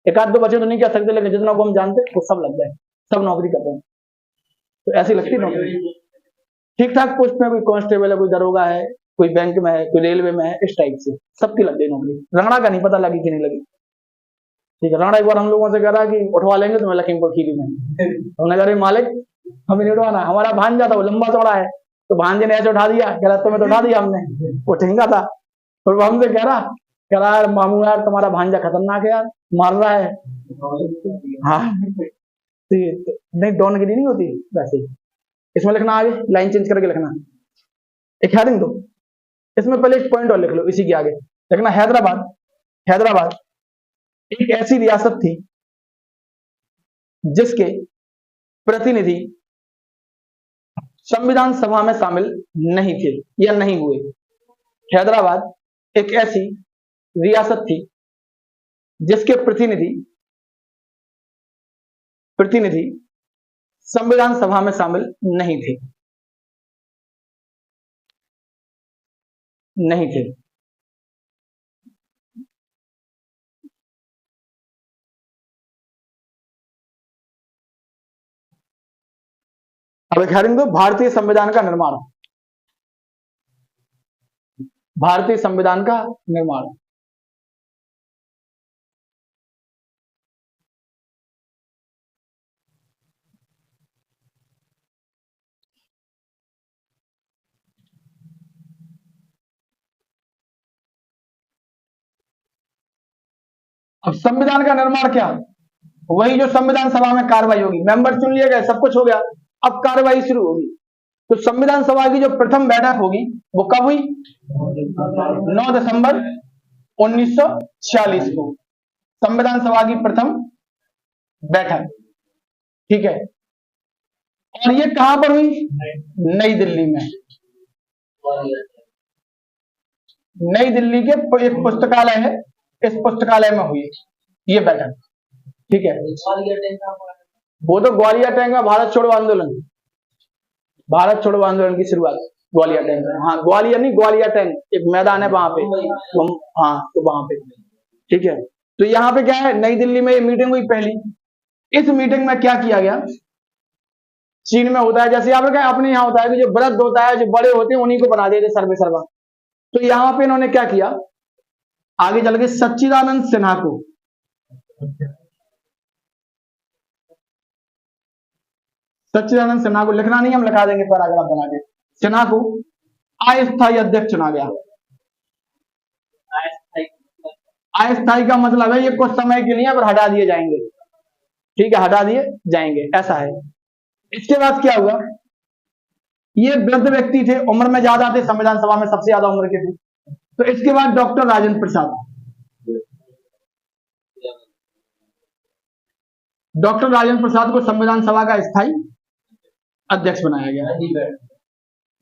एक आध दो बच्चे तो नहीं कह सकते, लेकिन जितना को हम जानते वो सब लग गए, सब नौकरी कर रहे हैं। तो ऐसी लगती नौकरी, ठीक ठाक पोस्ट में, कोई कांस्टेबल है, कोई दरोगा है, कोई बैंक में है, कोई रेलवे में है, इस टाइप से सबकी लग गई नौकरी। राणा का नहीं पता लगी कि नहीं लगी, ठीक है। राणा एक बार हम लोगों से कह रहा कि उठवा लेंगे तुम्हें लखीमपुर खीरी में, उन्होंने कहा मालिक हमें नहीं उठवाना, हमारा भांजा था वो लंबा चौड़ा है, तो भांजे ने ऐसे उठा दिया, कह रहा तुम्हें तो उठा दिया हमने, वो ठेंगा था, और वो हमसे कह रहा यार मामू यार तुम्हारा भांजा खतरनाक है यार, मार रहा है। हाँ नहीं, डॉनगिरी नहीं होती वैसे। इसमें लिखना आगे, लाइन चेंज करके लिखना, एक हेडिंग दो, इसमें पहले एक पॉइंट और लिख लो, इसी के आगे लिखना हैदराबाद एक ऐसी रियासत थी जिसके प्रतिनिधि संविधान सभा में शामिल नहीं थे या नहीं हुए। हैदराबाद एक ऐसी रियासत थी जिसके प्रतिनिधि संविधान सभा में शामिल नहीं थे। अब एक हेडिंग दो, भारतीय संविधान का निर्माण। भारतीय संविधान का निर्माण, अब संविधान का निर्माण क्या, वही जो संविधान सभा में कार्रवाई होगी, मेंबर चुन लिए गए, सब कुछ हो गया, अब कार्रवाई शुरू होगी। तो संविधान सभा की जो प्रथम बैठक होगी वो कब हुई, 9 दिसंबर 1946 को संविधान सभा की प्रथम बैठक, ठीक है। और ये कहां पर हुई, नई दिल्ली में, नई दिल्ली के एक पुस्तकालय है, इस पुस्तकालय में हुई ये बैठक, ठीक है। वो तो ग्वालियर टैंक में भारत छोड़ो आंदोलन की शुरुआत ग्वालियर टैंक में, हाँ ग्वालियर नहीं, ग्वालियर टैंक एक मैदान है वहां पे, हाँ तो वहां पे, ठीक है। तो यहाँ पे क्या है, नई दिल्ली में ये मीटिंग हुई पहली। इस मीटिंग में क्या किया गया, चीन में होता है जैसे आप लोग अपने यहाँ होता है कि जो वृद्ध होता है, जो बड़े होते हैं उन्हीं को बना देते सर्वे सर्वा, तो यहाँ पे इन्होंने क्या किया, आगे चल के सच्चिदानंद सिन्हा को, लिखना नहीं, हम लिखा देंगे पैराग्राफ बना के, सिन्हा को अस्थायी अध्यक्ष चुना गया, अस्थायी का मतलब है ये कुछ समय के लिए पर हटा दिए जाएंगे, ठीक है, हटा दिए जाएंगे, ऐसा है। इसके बाद क्या हुआ, ये वृद्ध व्यक्ति थे, उम्र में ज्यादा थे, संविधान सभा में सबसे ज्यादा उम्र के थे। तो इसके बाद डॉक्टर राजेंद्र प्रसाद, डॉक्टर राजेंद्र प्रसाद को संविधान सभा का स्थायी अध्यक्ष बनाया गया।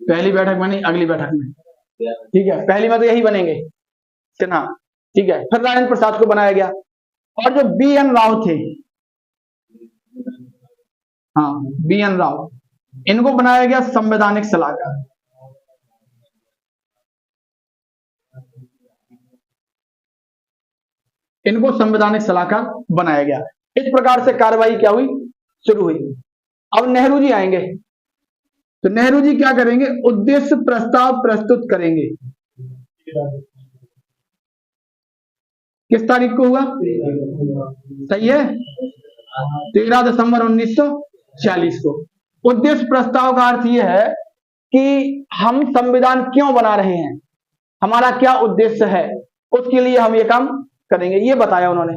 पहली बैठक बनी, अगली बैठक में, ठीक है, पहली में तो यही बनेंगे सिन्हा, ठीक है, फिर राजेंद्र प्रसाद को बनाया गया। और जो बी.एन. राव थे, हाँ बी.एन. राव, इनको बनाया गया संवैधानिक सलाहकार। इनको संवैधानिक सलाहकार बनाया गया। इस प्रकार से कार्रवाई क्या हुई, शुरू हुई। अब नेहरू जी आएंगे, तो नेहरू जी क्या करेंगे, उद्देश्य प्रस्ताव प्रस्तुत करेंगे। किस तारीख को हुआ, सही है, 13 दिसंबर 1946 को। उद्देश्य प्रस्ताव का अर्थ यह है कि हम संविधान क्यों बना रहे हैं, हमारा क्या उद्देश्य है, उसके लिए हम ये काम करेंगे, ये बताया उन्होंने।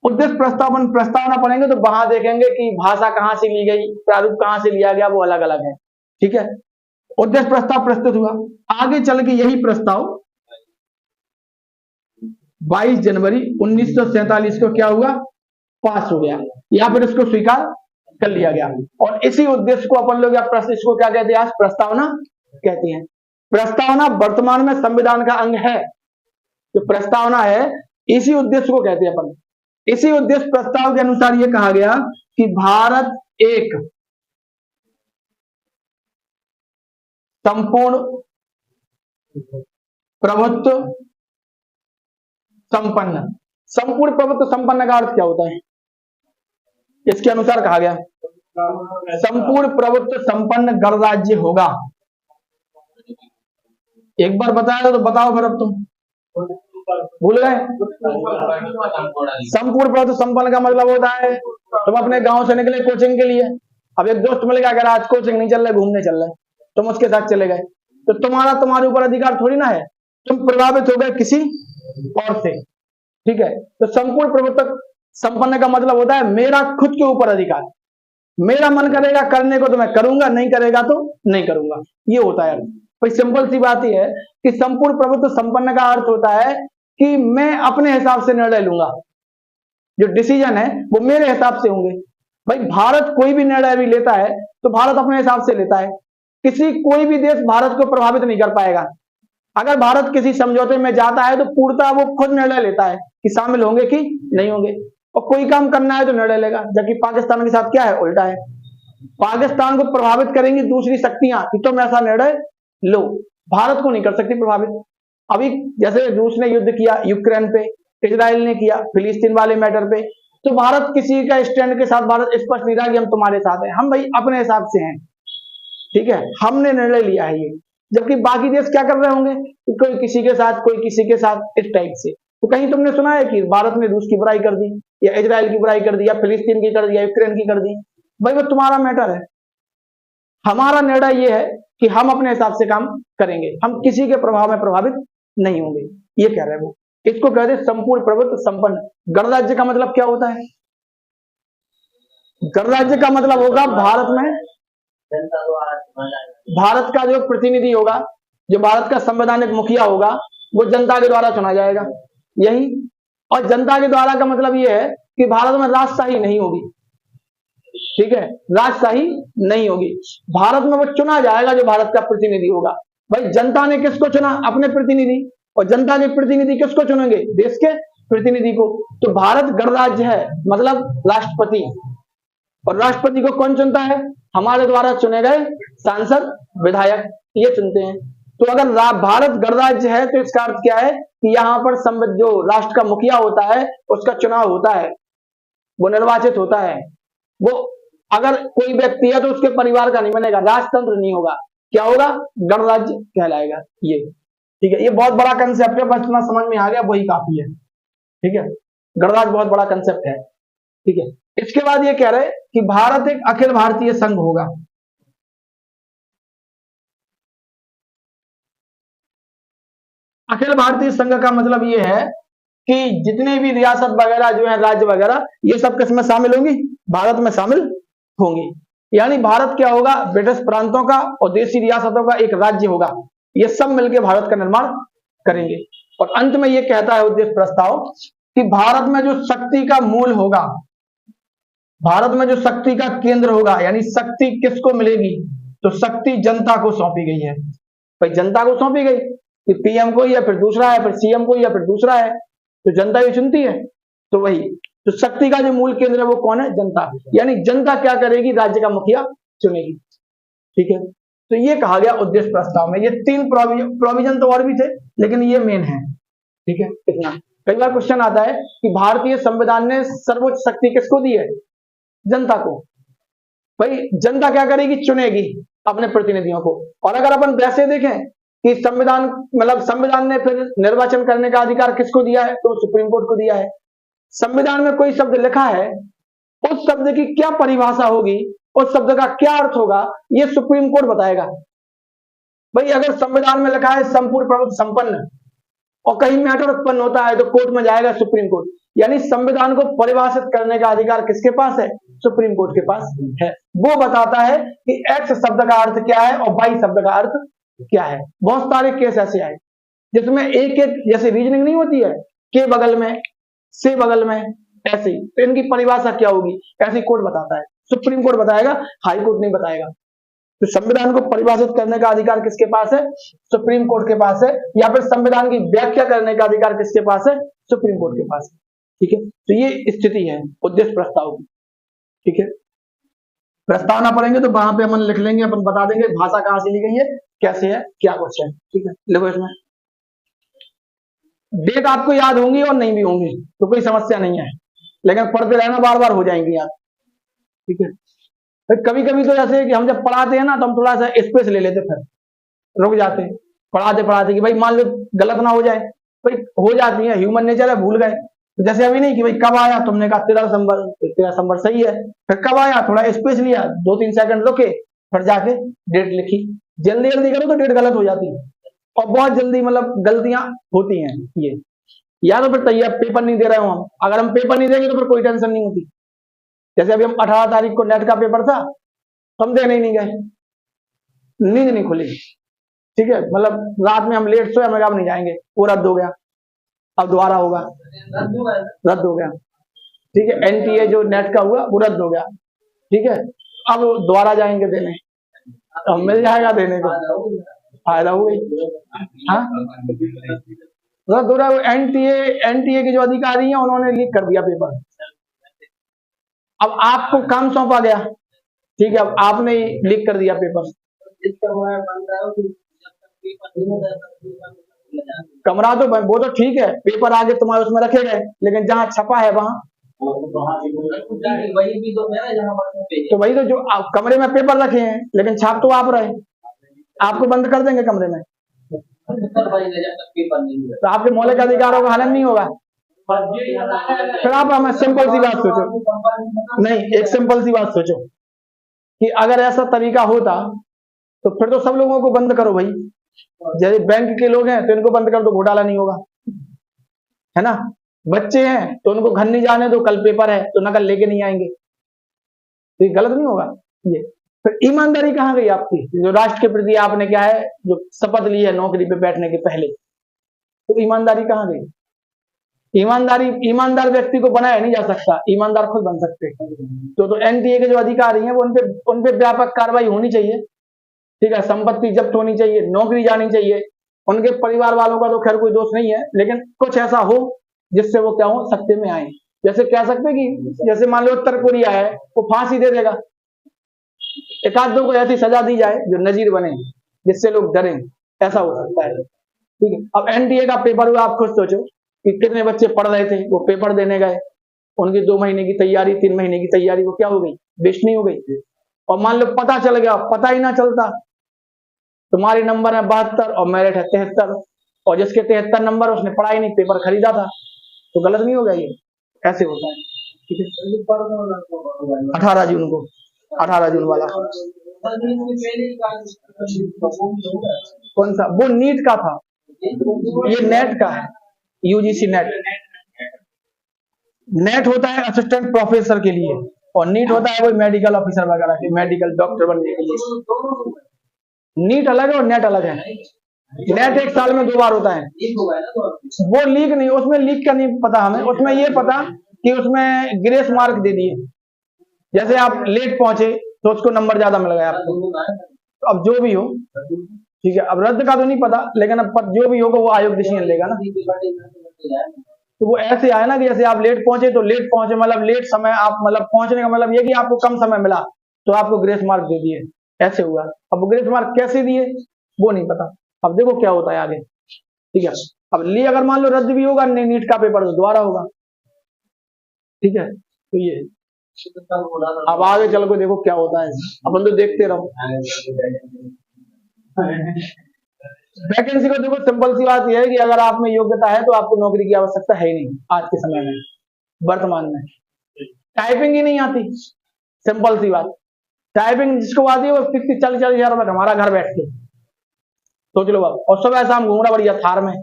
उद्देश्य प्रस्तावना पढ़ेंगे तो वहां देखेंगे कि भाषा कहां से ली गई, प्रारूप कहां से लिया गया, वो अलग अलग है, ठीक है। उद्देश्य प्रस्ताव प्रस्तुत हुआ, आगे चल के यही प्रस्ताव 22 जनवरी 1947 को क्या हुआ, पास हो गया, या फिर इसको स्वीकार कर लिया गया। और इसी उद्देश्य को अपन लोग इसको क्या कहते हैं, आज प्रस्तावना कहते हैं। प्रस्तावना वर्तमान में संविधान का अंग है, जो प्रस्तावना है इसी उद्देश्य को कहते हैं अपन। इसी उद्देश्य प्रस्ताव के अनुसार यह कहा गया कि भारत एक संपूर्ण प्रभुत्व संपन्न, संपूर्ण प्रभुत्व संपन्न का अर्थ क्या होता है, इसके अनुसार कहा गया संपूर्ण प्रभुत्व संपन्न गणराज्य होगा। एक बार बताया तो बताओ फिर, अब तुम भूल गए। संपूर्ण प्रभुत्व संपन्न का मतलब होता है तुम अपने गांव से निकले कोचिंग के लिए, अब एक दोस्त मिल गया, अगर आज कोचिंग नहीं चल रहा, घूमने चल रहे, तुम उसके साथ चले गए, तो तुम्हारे ऊपर अधिकार थोड़ी ना है, तुम प्रभावित हो गए किसी और से, ठीक है। तो संपूर्ण प्रभुत्व संपन्न का मतलब होता है मेरा खुद के ऊपर अधिकार, मेरा मन करेगा करने को तो मैं करूंगा, नहीं करेगा तो नहीं करूंगा, ये होता है। भाई सिंपल सी बात ही है कि संपूर्ण प्रभुत्व संपन्न का अर्थ होता है कि मैं अपने हिसाब से निर्णय लूंगा, जो डिसीजन है वो मेरे हिसाब से होंगे। भाई भारत कोई भी निर्णय भी लेता है तो भारत अपने हिसाब से लेता है, कोई भी देश भारत को प्रभावित नहीं कर पाएगा। अगर भारत किसी समझौते में जाता है तो पूर्णतः वो खुद निर्णय लेता है कि शामिल होंगे कि नहीं होंगे, और कोई काम करना है तो निर्णय लेगा। जबकि पाकिस्तान के साथ क्या है, उल्टा है, पाकिस्तान को प्रभावित करेंगी दूसरी शक्तियां कि तुम ऐसा निर्णय लो, भारत को नहीं कर सकती प्रभावित। अभी जैसे रूस ने युद्ध किया यूक्रेन पे, इजराइल ने किया फिलिस्तीन वाले मैटर पे, तो भारत किसी का स्टैंड के साथ भारत स्पष्ट नहीं रहा कि हम तुम्हारे साथ हैं, हम भाई अपने हिसाब से हैं, ठीक है, हमने निर्णय लिया है ये। जबकि बाकी देश क्या कर रहे होंगे, कोई किसी के साथ, कोई किसी के साथ, इस टाइप से। तो कहीं तुमने सुना है कि भारत ने रूस की बुराई कर दी, या इजराइल की बुराई कर दी, या फिलिस्तीन की कर दी, या यूक्रेन की कर दी? भाई वो तुम्हारा मैटर है, हमारा निर्णय ये है कि हम अपने हिसाब से काम करेंगे, हम किसी के प्रभाव में प्रभावित नहीं होंगे, ये कह रहे हैं वो। इसको कहते हैं संपूर्ण प्रभुत्व संपन्न। गणराज्य का मतलब क्या होता है, गणराज्य का मतलब होगा भारत में भारत का जो प्रतिनिधि होगा, जो भारत का संवैधानिक मुखिया होगा, वो जनता के द्वारा चुना जाएगा, यही। और जनता के द्वारा का मतलब ये है कि भारत में राजशाही नहीं होगी, ठीक है, राजशाही नहीं होगी, भारत में वो चुना जाएगा जो भारत का प्रतिनिधि होगा। भाई जनता ने किसको चुना, अपने प्रतिनिधि, और जनता के प्रतिनिधि किसको चुनेंगे, देश के प्रतिनिधि को। तो भारत गणराज्य है, मतलब राष्ट्रपति, और राष्ट्रपति को कौन चुनता है, हमारे द्वारा चुने गए सांसद विधायक, ये चुनते हैं। तो अगर भारत गणराज्य है तो इसका अर्थ क्या है कि यहाँ पर जो राष्ट्र का मुखिया होता है उसका चुनाव होता है, वो निर्वाचित होता है, वो अगर कोई व्यक्ति है तो उसके परिवार का नहीं बनेगा, राजतंत्र नहीं होगा, क्या होगा, गणराज्य कहलाएगा ये, ठीक है। ये बहुत बड़ा कंसेप्ट है, बस इतना समझ में आ गया वही काफी है, ठीक है। गणराज्य बहुत बड़ा कंसेप्ट है, ठीक है। इसके बाद ये कह रहे कि भारत एक अखिल भारतीय संघ होगा। अखिल भारतीय संघ का मतलब ये है कि जितने भी रियासत वगैरह जो है, राज्य वगैरह, ये सब किसमें शामिल होंगी? भारत में शामिल होंगी। यानी भारत क्या होगा? ब्रिटिश प्रांतों का और देशी रियासतों का एक राज्य होगा। ये सब मिलकर भारत का निर्माण करेंगे। और अंत में ये कहता है उद्देश्य प्रस्ताव कि भारत में जो शक्ति का मूल होगा, भारत में जो शक्ति का केंद्र होगा, यानी शक्ति किसको मिलेगी? तो शक्ति जनता को सौंपी गई है। भाई जनता को सौंपी गई कि पीएम को या फिर दूसरा है, फिर सीएम को या फिर दूसरा है, तो जनता ही चुनती है। तो वही तो शक्ति का जो मूल केंद्र है वो कौन है? जनता। यानी जनता क्या करेगी? राज्य का मुखिया चुनेगी। ठीक है, तो ये कहा गया उद्देश्य प्रस्ताव में। ये 3 प्रोविजन तो और भी थे, लेकिन ये मेन है। ठीक है, इतना। कई बार क्वेश्चन आता है कि भारतीय संविधान ने सर्वोच्च शक्ति किसको दी है? जनता को। भाई जनता क्या करेगी? चुनेगी अपने प्रतिनिधियों को। और अगर अपन वैसे देखें कि संविधान मतलब संविधान ने फिर निर्वाचन करने का अधिकार किसको दिया है? तो सुप्रीम कोर्ट को दिया है। संविधान में कोई शब्द लिखा है, उस शब्द की क्या परिभाषा होगी, उस शब्द का क्या अर्थ होगा, ये सुप्रीम कोर्ट बताएगा। भाई अगर संविधान में लिखा है संपूर्ण प्रभुत्व संपन्न और कहीं मैटर उत्पन्न होता है तो कोर्ट में जाएगा सुप्रीम कोर्ट। यानी संविधान को परिभाषित करने का अधिकार किसके पास है? सुप्रीम कोर्ट के पास है। वो बताता है कि एक्स शब्द का अर्थ क्या है और वाई शब्द का अर्थ क्या है। बहुत सारे केस ऐसे आए जिसमें एक एक जैसे रीजनिंग नहीं होती है, के बगल में, से बगल में, ऐसे, तो इनकी परिभाषा क्या होगी, ऐसी कोर्ट बताता है। सुप्रीम कोर्ट बताएगा, हाई कोर्ट नहीं बताएगा। तो संविधान को परिभाषित करने का अधिकार किसके पास है? सुप्रीम कोर्ट के पास है। या फिर संविधान की व्याख्या करने का अधिकार किसके पास है? सुप्रीम कोर्ट के पास है। ठीक है, तो ये स्थिति है उद्देश्य प्रस्ताव की। ठीक है, प्रस्तावना पढ़ेंगे तो वहां पे हम लिख लेंगे, अपन बता देंगे भाषा कहां से ली गई है, कैसे है, क्या क्वेश्चन। ठीक है, लिखो इसमें। डेट आपको याद होंगी और नहीं भी होंगी तो कोई समस्या नहीं है, लेकिन पढ़ते रहना, बार बार हो जाएंगी याद। ठीक है, कभी कभी तो जैसे कि हम जब पढ़ाते हैं ना तो हम थोड़ा सा स्पेस ले लेते, फिर रुक जाते हैं पढ़ाते पढ़ाते कि भाई मान लो गलत ना हो जाए। भाई हो जाती है, ह्यूमन नेचर है, भूल गए। तो जैसे अभी नहीं कि भाई कब आया, तुमने कहा 13 दिसंबर, 13 दिसंबर सही है, फिर कब आया, थोड़ा स्पेस लिया, 2-3 सेकंड रुके, फिर जाके डेट लिखी। जल्दी जल्दी करो तो डेट गलत हो जाती है, और बहुत जल्दी मतलब गलतियां होती हैं ये। या तो फिर तैयार पेपर नहीं दे रहे हो हम, अगर हम पेपर नहीं देंगे तो फिर कोई टेंशन नहीं होती। जैसे अभी हम 18 तारीख को नेट का पेपर था, हम देने ही नहीं गए, नींद नहीं खुली। ठीक है, मतलब रात में हम लेट सोए, हमें अब नहीं जाएंगे, वो रद्द हो गया, अब दोबारा होगा, रद्द हो गया। ठीक है, एनटीए जो नेट का हुआ वो रद्द हो गया। ठीक है, अब दोबारा जाएंगे देने, अब मिल जाएगा देने को, फायदा हो गई। हाँ, रद्द हो रहा है। एनटीए के जो अधिकारी हैं उन्होंने लीक कर दिया पेपर। अब आपको काम सौंपा गया, ठीक है, अब आपने लीक कर दिया पेपर। कमरा तो वो तो ठीक है, पेपर आगे तुम्हारे उसमें रखे गए, लेकिन जहां छपा है वहां तो वही तो जो कमरे में पेपर रखे हैं, लेकिन छाप तो आप रहे, आपको बंद कर देंगे कमरे में, तो आपके मौलिक अधिकारों का हनन नहीं होगा। फिर आप हमें सिंपल सी बात सोचो, नहीं एक सिंपल सी बात सोचो कि अगर ऐसा तरीका होता तो फिर तो सब लोगों को बंद करो भाई। जैसे बैंक के लोग हैं तो इनको बंद कर दो, घोटाला नहीं होगा, है ना। बच्चे हैं तो उनको घर नहीं जाने दो, कल पेपर है तो नकल लेके नहीं आएंगे, तो ये गलत नहीं होगा ये। फिर ईमानदारी कहाँ गई आपकी, जो राष्ट्र के प्रति आपने क्या है जो शपथ ली है नौकरी पे बैठने के पहले, तो ईमानदारी कहाँ गई? ईमानदार व्यक्ति को बनाया नहीं जा सकता, ईमानदार खुद बन सकते। तो एनटीए के जो अधिकारी हैं वो उन पे व्यापक कार्रवाई होनी चाहिए। ठीक है, संपत्ति जब्त होनी चाहिए, नौकरी जानी चाहिए। उनके परिवार वालों का तो खैर कोई दोष नहीं है, लेकिन कुछ ऐसा हो जिससे वो क्या हो, सत्ते में आए। जैसे कह सकते कि जैसे मान लो उत्तर कोरिया है, वो फांसी दे देगा, एक आध दो को ऐसी सजा दी जाए जो नजीर बने, जिससे लोग डरें, ऐसा हो सकता है। ठीक है, अब एनटीए का पेपर हुआ, आप खुद सोचो कि कितने बच्चे पढ़ रहे थे, वो पेपर देने गए, उनकी 2 महीने की तैयारी, 3 महीने की तैयारी वो क्या हो गई, वेस्ट नहीं हो गई। और मान लो पता चल गया, पता ही ना चलता, तुम्हारे नंबर है 72 और मेरिट है 73, और जिसके 73 नंबर उसने पढ़ा ही नहीं, पेपर खरीदा था, तो गलत नहीं होगा ये, ऐसे होता है। ठीक है, 18 जून को, 18 जून वाला कौन सा, वो नीट का था, ये नेट का है, यूजीसी नेट। नेट होता है असिस्टेंट प्रोफेसर के लिए, और नीट होता है वही मेडिकल ऑफिसर वगैरह के, मेडिकल डॉक्टर बनने के लिए। नीट अलग है और नेट अलग है। नेट 1 साल में 2 बार होता है। वो लीक नहीं, उसमें लीक का नहीं पता हमें, उसमें ये पता कि उसमें ग्रेस मार्क दे दिए, जैसे आप लेट पहुंचे तो उसको नंबर ज्यादा मिल गया आपको। तो अब जो भी हो, ठीक है, अब रद्द का तो नहीं पता, लेकिन अब जो भी होगा वो आयोग डिसीजन लेगा ना। तो वो ऐसे आया ना कि जैसे आप लेट पहुंचे तो लेट पहुंचे, मतलब लेट समय, आप मतलब पहुंचने का मतलब ये कि आपको कम समय मिला तो आपको ग्रेस मार्क दे दिए, ऐसे हुआ। अब ग्रेस मार्क कैसे दिए वो नहीं पता, अब देखो क्या होता है आगे, ठीक है। अब लिए अगर मान लो रद्द भी होगा नीट का पेपर तो दोबारा होगा, ठीक है। तो ये अब आगे चल के देखो क्या होता है, अपन तो देखते रहो। वैकेंसी को देखो, सिंपल सी बात यह है कि अगर आप में योग्यता है तो आपको नौकरी की आवश्यकता है ही नहीं आज के समय में, वर्तमान में। टाइपिंग ही नहीं आती, सिंपल सी बात। टाइपिंग जिसको आती है वो 40-40 हजार रुपए हमारा घर बैठ के, सोच लो बाप। और सुबह शाम घूम रहा बढ़िया थार में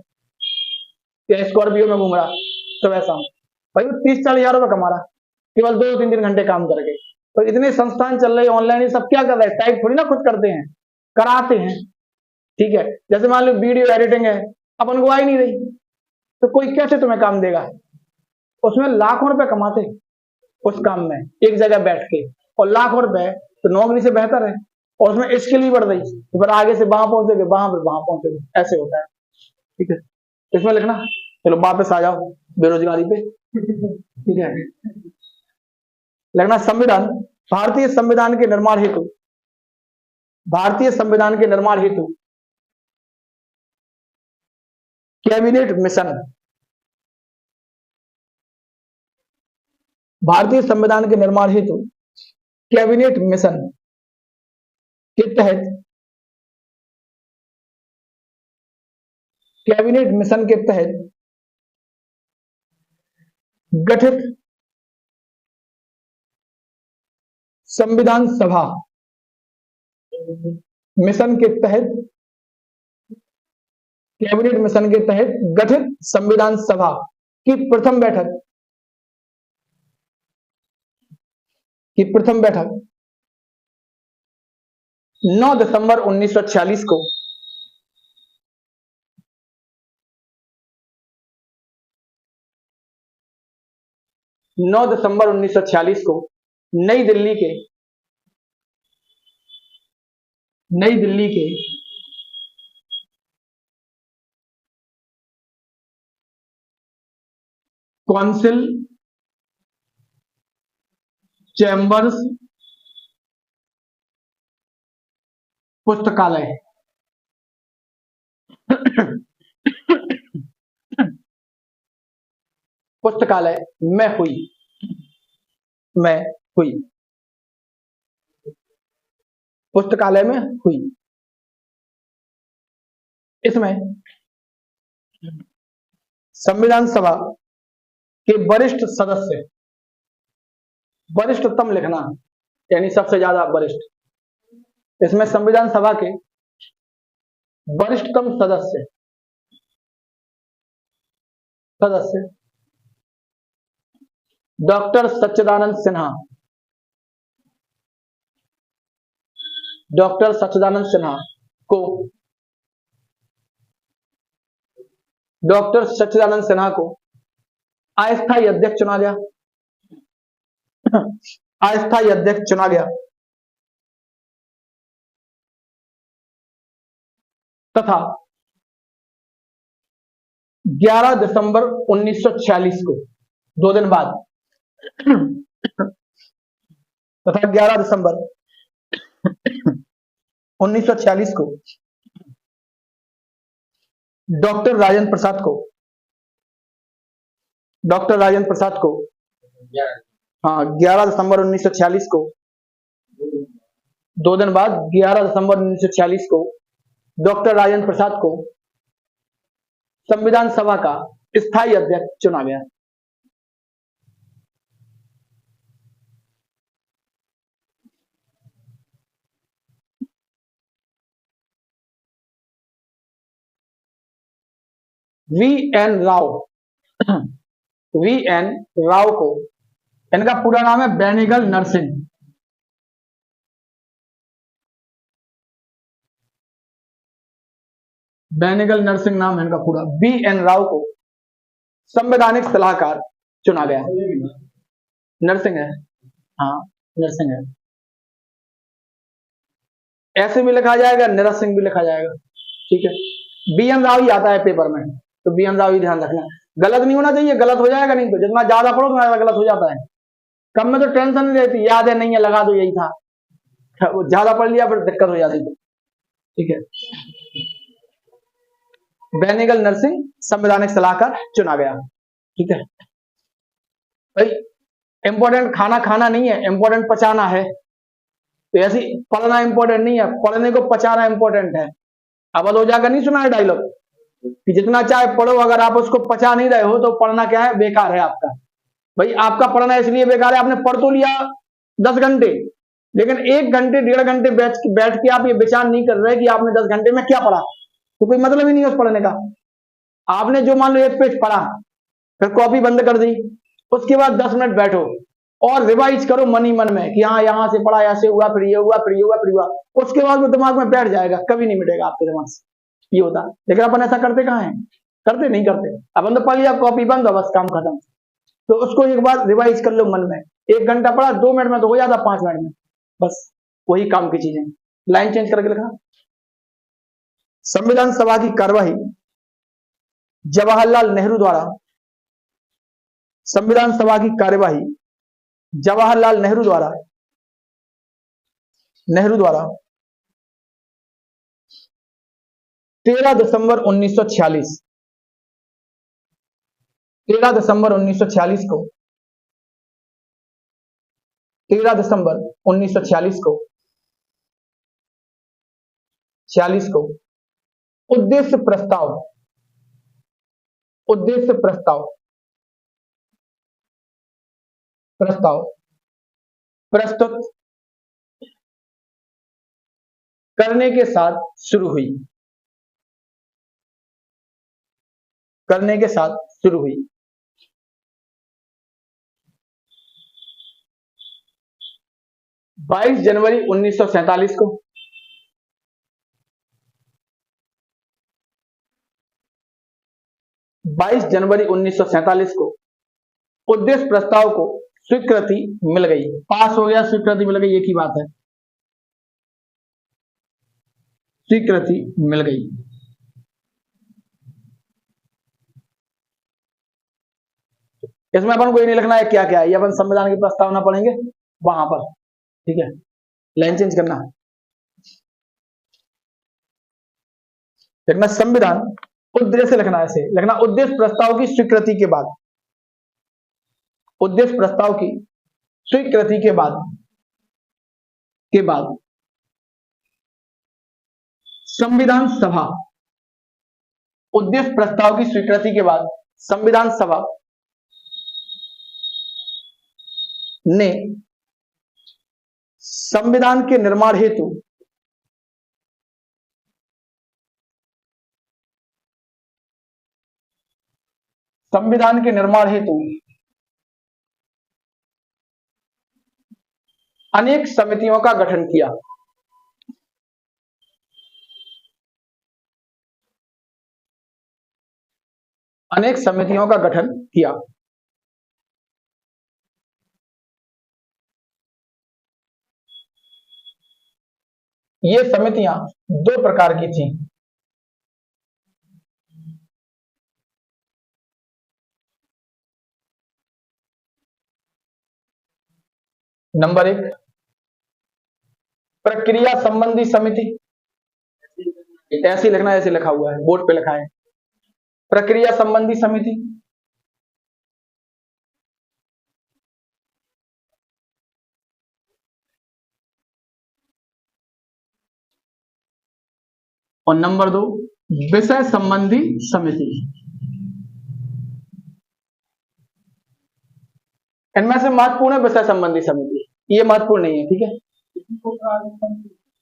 या स्कॉर्पियो में घूम रहा सुबह शाम, भाई वो 30-40 हजार रुपए कमा रहा केवल 2-3 घंटे काम करके। तो इतने संस्थान चल रहे ऑनलाइन, ये सब क्या कर रहे हैं, टाइप थोड़ी ना खुद करते हैं, कराते हैं, ठीक है। जैसे मान लो वीडियो एडिटिंग है, अपन को आ ही नहीं रही तो कोई कैसे तुम्हें काम देगा, उसमें लाखों रुपए कमाते उस काम में एक जगह बैठ के, और लाखों रुपए, तो नौकरी से बेहतर है। और उसमें स्किल भी बढ़ रही, तो फिर आगे से वहां पहुंचोगे, वहां पर वहां पहुंचोगे, ऐसे होता है, ठीक है। इसमें लिखना, चलो वापस आ जाओ बेरोजगारी पे, ठीक है। लिखना संविधान, भारतीय संविधान के निर्माण हेतु, भारतीय संविधान के निर्माण हेतु कैबिनेट मिशन, भारतीय संविधान के निर्माण हेतु कैबिनेट मिशन के तहत, कैबिनेट मिशन के तहत गठित संविधान सभा, मिशन के तहत, कैबिनेट मिशन के तहत गठित संविधान सभा की प्रथम बैठक, की प्रथम बैठक 9 दिसंबर 1946 को, 9 दिसंबर 1946 को नई दिल्ली के, नई दिल्ली के काउंसिल चैम्बर्स पुस्तकालय, पुस्तकालय में हुई, में हुई, पुस्तकालय में हुई। इसमें संविधान सभा के वरिष्ठ सदस्य, वरिष्ठतम लिखना, यानी सबसे ज्यादा वरिष्ठ, इसमें संविधान सभा के वरिष्ठतम सदस्य, सदस्य डॉक्टर सच्चिदानंद सिन्हा, डॉक्टर सच्चिदानंद सिन्हा को, डॉक्टर सच्चिदानंद सिन्हा को अस्थायी अध्यक्ष चुना गया, अस्थायी अध्यक्ष चुना गया, तथा 11 दिसंबर 1946 को, 2 दिन बाद, तथा 11 दिसंबर 1946 को डॉक्टर राजेंद्र प्रसाद को, डॉक्टर राजेंद्र प्रसाद को, हाँ 11 दिसंबर 1946 को, 2 दिन बाद 11 दिसंबर 1946 को डॉक्टर राजेंद्र प्रसाद को संविधान सभा का स्थायी अध्यक्ष चुना गया। V N Rao, VN Rao को, इनका पूरा नाम है बेनेगल नरसिंह, बेनेगल नरसिंह नाम है इनका पूरा, BN राव को संवैधानिक सलाहकार चुना गया। नरसिंह है, हाँ नरसिंह है, ऐसे भी लिखा जाएगा, नरसिंह भी लिखा जाएगा, ठीक है। BN राव ही आता है पेपर में, तो BN राव ही ध्यान रखना, गलत नहीं होना चाहिए, गलत हो जाएगा नहीं तो, जितना ज्यादा पढ़ो उतना ज्यादा गलत हो जाता है। कम में तो टेंशन नहीं रहती, याद है नहीं है लगा दो, यही था। वो ज्यादा पढ़ लिया फिर दिक्कत हो जाती थी, ठीक है। बेनेगल नरसिंह संवैधानिक सलाहकार चुना गया, ठीक है भाई। इंपॉर्टेंट खाना खाना नहीं है, इंपॉर्टेंट पचाना है। तो ऐसी पढ़ना इंपॉर्टेंट नहीं है, पढ़ने को पचाना इंपॉर्टेंट है। अब हो जाकर नहीं सुना है डायलॉग कि जितना चाहे पढ़ो, अगर आप उसको पचा नहीं रहे हो तो पढ़ना क्या है, बेकार है आपका। भाई आपका पढ़ना इसलिए बेकार है, आपने पढ़ तो लिया 10 घंटे, लेकिन 1 घंटे 1.5 घंटे बैठ के आप ये विचार नहीं कर रहे कि आपने 10 घंटे में क्या पढ़ा, तो कोई मतलब ही नहीं है उस पढ़ने का। आपने जो मान लो 1 पेज पढ़ा, फिर कॉपी बंद कर दी, उसके बाद 10 मिनट बैठो और रिवाइज करो मन ही मन में कि हाँ यहां से पढ़ा, ऐसे हुआ, फिर ये हुआ, फिर ये हुआ, फिर हुआ, उसके बाद वो दिमाग में बैठ जाएगा, कभी नहीं मिटेगा आपके दिमाग से, ये होता। लेकिन अपन ऐसा करते कहाँ हैं, करते नहीं करते। अपन तो पढ़ लिया, कॉपी बंद, बस काम खत्म। तो उसको एक बार रिवाइज कर लो मन में, 1 घंटा पढ़ा, 2 मिनट में तो हो जाता, 5 मिनट में, बस वही काम की चीजें। लाइन चेंज करके लिखा, संविधान सभा की कार्यवाही जवाहरलाल नेहरू द्वारा, संविधान सभा की कार्यवाही जवाहरलाल नेहरू द्वारा 13 दिसंबर 1946, 13 दिसंबर 1946 को, 13 दिसंबर 1946 को 46 को उद्देश्य प्रस्ताव प्रस्तुत करने के साथ शुरू हुई, 22 जनवरी 1947 को, 22 जनवरी 1947 को उद्देश्य प्रस्ताव को स्वीकृति मिल गई, पास हो गया, स्वीकृति मिल गई, एक ही बात है, स्वीकृति मिल गई। इसमें अपन को ये नहीं लिखना है क्या क्या है, ये अपन संविधान की प्रस्तावना पढ़ेंगे वहां पर, ठीक है। लाइन चेंज करना, लिखना संविधान, उद्देश्य लिखना, ऐसे लिखना उद्देश्य प्रस्ताव की स्वीकृति के बाद, उद्देश्य प्रस्ताव की स्वीकृति के बाद संविधान सभा, उद्देश्य प्रस्ताव की स्वीकृति के बाद संविधान सभा ने संविधान के निर्माण हेतु अनेक समितियों का गठन किया, ये समितियां 2 प्रकार की थी। नंबर 1 प्रक्रिया संबंधी समिति, ऐसे लिखना, ऐसे लिखा हुआ है बोर्ड पे लिखा है, प्रक्रिया संबंधी समिति। और नंबर 2 विषय संबंधी समिति। इनमें से महत्वपूर्ण है विषय संबंधी समिति, ये महत्वपूर्ण नहीं है, ठीक है।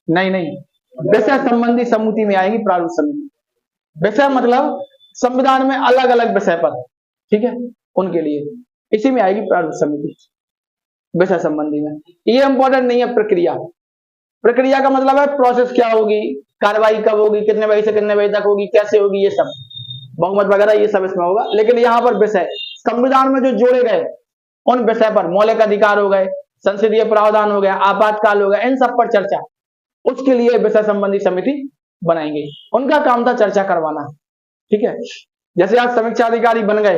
नहीं, विषय संबंधी समिति में आएगी प्रारूप समिति। विषय मतलब संविधान में अलग अलग विषय पर, ठीक है, उनके लिए, इसी में आएगी प्रारूप समिति विषय संबंधी में। ये इंपॉर्टेंट नहीं है प्रक्रिया। प्रक्रिया का मतलब है प्रोसेस क्या होगी, कार्रवाई कब होगी, कितने बजे से कितने बजे तक होगी, कैसे होगी, ये सब बहुमत वगैरह ये सब इसमें होगा। लेकिन यहाँ पर विषय संविधान में जो जोड़े गए उन विषय पर, मौलिक अधिकार हो गए, संसदीय प्रावधान हो गया, आपातकाल हो गया, इन सब पर चर्चा, उसके लिए विषय संबंधी समिति बनाएंगे। उनका काम था चर्चा करवाना। ठीक है, जैसे आज समीक्षा अधिकारी बन गए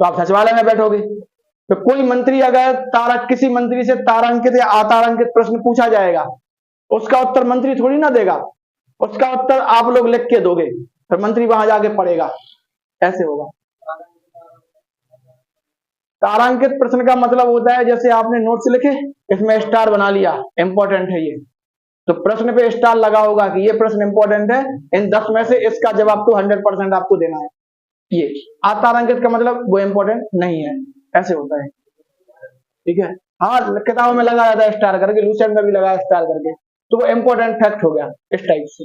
तो आप सचिवालय में बैठोगे, तो कोई मंत्री अगर किसी मंत्री से तारांकित या अतारांकित प्रश्न पूछा जाएगा, उसका उत्तर मंत्री थोड़ी ना देगा, उसका उत्तर आप लोग लिख के दोगे, फिर मंत्री वहां जाके पढ़ेगा, ऐसे होगा। तारांकित प्रश्न का मतलब होता है जैसे आपने नोट्स लिखे, इसमें स्टार बना लिया, इंपॉर्टेंट है ये, तो प्रश्न पे स्टार लगा होगा कि ये प्रश्न इंपॉर्टेंट है, इन 10 में से इसका जवाब तो 100% आपको देना है। ये अतारांकित का मतलब वो इंपॉर्टेंट नहीं है, ऐसे होता है। ठीक है, हाँ किताबों में लगा जाता है स्टार करके, लूसेंट में भी लगा स्टार करके, तो वो इंपॉर्टेंट फैक्ट हो गया इस टाइप से।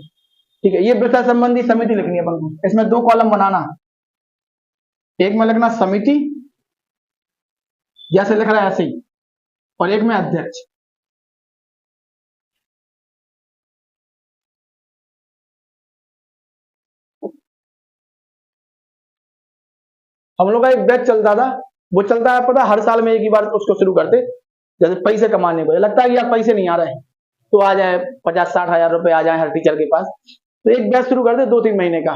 ठीक है, ये विषय संबंधी समिति लिखनी है अपन को। इसमें 2 कॉलम बनाना, एक में लिखना समिति जैसे लिख रहा है ऐसे ही, और एक में अध्यक्ष। हम लोग का एक बैच चलता था, वो चलता है पता, हर साल में एक ही बार उसको शुरू करते, जैसे पैसे कमाने को लगता है कि यार पैसे नहीं आ रहे हैं, तो आ जाए 50-60 हजार रुपए आ जाए हर टीचर के पास, तो एक बैच शुरू कर दे 2-3 महीने का,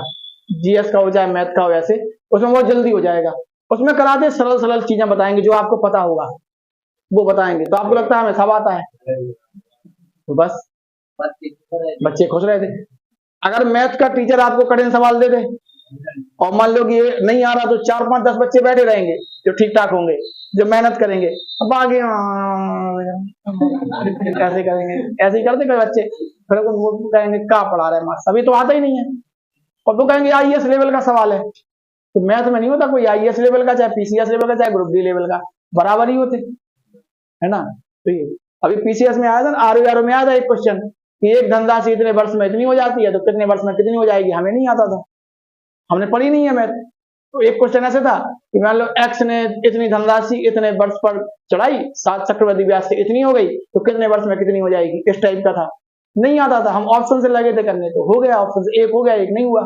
जीएस का हो चाहे मैथ का हो, ऐसे उसमें बहुत जल्दी हो जाएगा। उसमें कराते सरल सरल चीजें बताएंगे जो आपको पता होगा, वो बताएंगे, तो आपको लगता है हमें सब आता है, तो बस बच्चे खुश रहते। अगर मैथ का टीचर आपको कठिन सवाल दे दे और मान लो कि ये नहीं आ रहा, तो 4-5-10 बच्चे बैठे रहेंगे जो ठीक ठाक होंगे, जो मेहनत करेंगे, अब आगे ऐसे करेंगे, ऐसे ही करते कोई बच्चे, फिर वो कहेंगे क्या पढ़ा रहे मास्टर, अभी तो आता ही नहीं है, और वो कहेंगे आईएएस लेवल का सवाल है। तो मैथ में नहीं होता कोई आईएएस लेवल का, चाहे पीसीएस लेवल का, चाहे ग्रुप डी लेवल का, बराबर ही होते है ना। तो ये अभी पीसीएस में आया था ना, आरओ में आया था एक क्वेश्चन कि एक धनराशि इतने वर्ष में इतनी हो जाती है, तो कितने वर्ष में कितनी हो जाएगी, हमें नहीं आता था, हमने पढ़ी नहीं है मैथ। तो एक क्वेश्चन ऐसे था कि मान लो एक्स ने इतनी धनराशि इतने वर्ष पर चढ़ाई, 7 चक्रवृद्धि ब्याज से इतनी हो गई, तो कितने वर्ष में कितनी हो जाएगी, इस टाइप का था, नहीं आता था, हम ऑप्शन से लगे थे करने, तो हो गया ऑप्शन से, एक हो गया एक नहीं हुआ,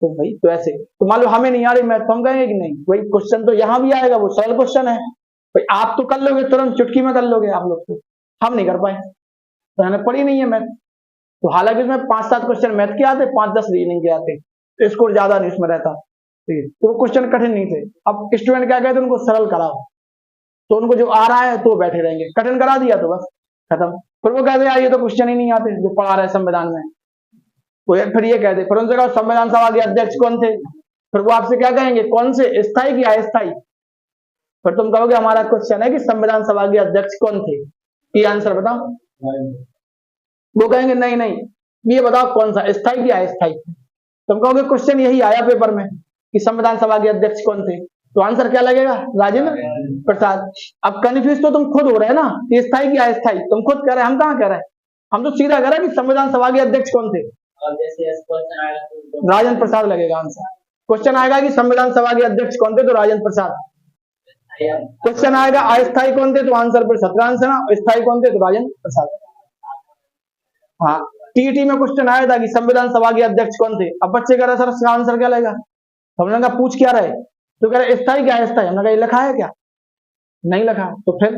तो भाई तो ऐसे, तो मान लो हमें नहीं आ रही मैथ, तो हम कहेंगे कि नहीं भाई क्वेश्चन तो यहाँ भी आएगा, वो सरल क्वेश्चन है भाई, आप तो कर लोगे तुरंत चुटकी में कर लोगे आप लोग, तो हम नहीं कर पाए, तो हमें पढ़ी नहीं है मैथ। तो हालांकि इसमें 5-7 क्वेश्चन मैथ के आते, 5-10 रीजनिंग के आते, तो स्कोर ज्यादा नहीं उसमें रहता, तो वो क्वेश्चन कठिन नहीं थे। अब स्टूडेंट क्या कहते हैं, उनको सरल कराओ, तो उनको जो आ रहा है तो बैठे रहेंगे, कठिन करा दिया तो बस खत्म, फिर वो कहते हैं ये तो क्वेश्चन ही नहीं आते जो पढ़ा रहे संविधान में, तो फिर ये कहते, फिर उनसे कहा संविधान सभा के अध्यक्ष कौन थे, फिर वो आपसे क्या कहेंगे, कौन से, स्थायी की अस्थायी, फिर तुम कहोगे हमारा क्वेश्चन है कि संविधान सभा के अध्यक्ष कौन थे, ये आंसर बताओ, वो कहेंगे नहीं नहीं ये बताओ कौन सा, स्थायी की अस्थायी, तुम कहोगे क्वेश्चन यही आया पेपर में कि संविधान सभा के अध्यक्ष कौन थे, तो आंसर क्या लगेगा, राजेंद्र प्रसाद। अब कन्फ्यूज तो तुम खुद हो रहे हैं ना, ये स्थायी की अस्थायी तुम खुद कह रहे हैं, हम कहाँ कह रहे हैं, हम तो सीधा कह रहे हैं कि संविधान सभा के अध्यक्ष कौन थे, राजेंद्र प्रसाद लगेगा आंसर। क्वेश्चन आएगा कि संविधान सभा के अध्यक्ष कौन थे, तो राजेंद्र प्रसाद। क्वेश्चन आएगा अस्थायी कौन थे, तो आंसर पर सत्रांश है ना, स्थायी कौन थे, तो राजेंद्र प्रसाद। हाँ, टीईटी में क्वेश्चन आया था कि संविधान सभा के अध्यक्ष कौन थे, अब बच्चे कह रहे सर इसका आंसर क्या लगेगा, हमने कहा पूछ क्या रहे, तो कह रहे स्थायी क्या है, स्थायी, हमने कहा ये लिखा है क्या, नहीं लिखा, तो फिर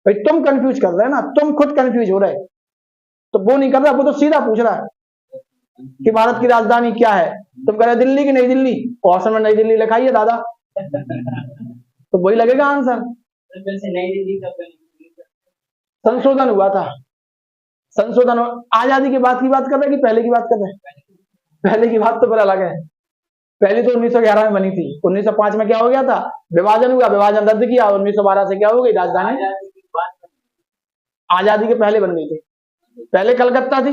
भाई तुम कंफ्यूज कर रहे हैं ना, तुम खुद कंफ्यूज हो रहे, तो वो नहीं कर रहा, वो तो सीधा पूछ रहा है कि भारत की राजधानी क्या है, तुम कह रहे दिल्ली की नई दिल्ली, क्वेश्चन में नई दिल्ली लिखा ही है दादा, तो वही लगेगा आंसर। संशोधन हुआ था, संशोधन आजादी के बाद की बात कर रहे हैं कि पहले की बात कर रहे हैं, पहले की बात तो बड़ा अलग है, पहली तो 1911 में बनी थी, 1905 में क्या हो गया था, विभाजन हुआ, विभाजन रद्द किया, 1912 से क्या हो गई, राजधानी आजादी के पहले बन गई थी, पहले कलकत्ता थी,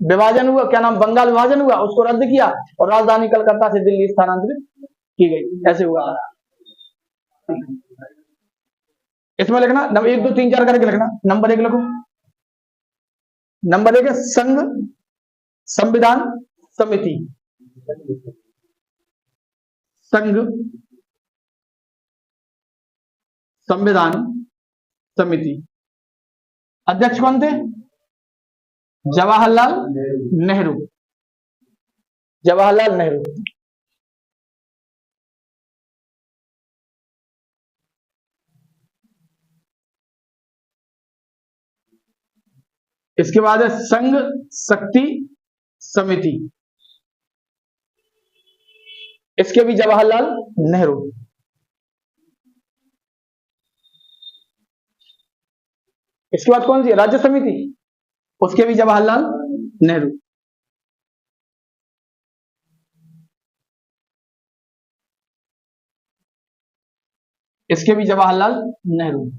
विभाजन हुआ, क्या नाम, बंगाल विभाजन हुआ, उसको रद्द किया और राजधानी कलकत्ता से दिल्ली स्थानांतरित की गई, ऐसे हुआ। इसमें लिखना 1 2 3 4 करके लिखना, नंबर 1 लिखो, नंबर 1 है संघ संविधान समिति, संघ संविधान समिति। अध्यक्ष कौन थे? जवाहरलाल नेहरू। जवाहरलाल नेहरू। इसके बाद है संघ शक्ति समिति, इसके भी जवाहरलाल नेहरू। इसके बाद कौन सी है? राज्य समिति, उसके भी जवाहरलाल नेहरू। इसके भी जवाहरलाल नेहरू।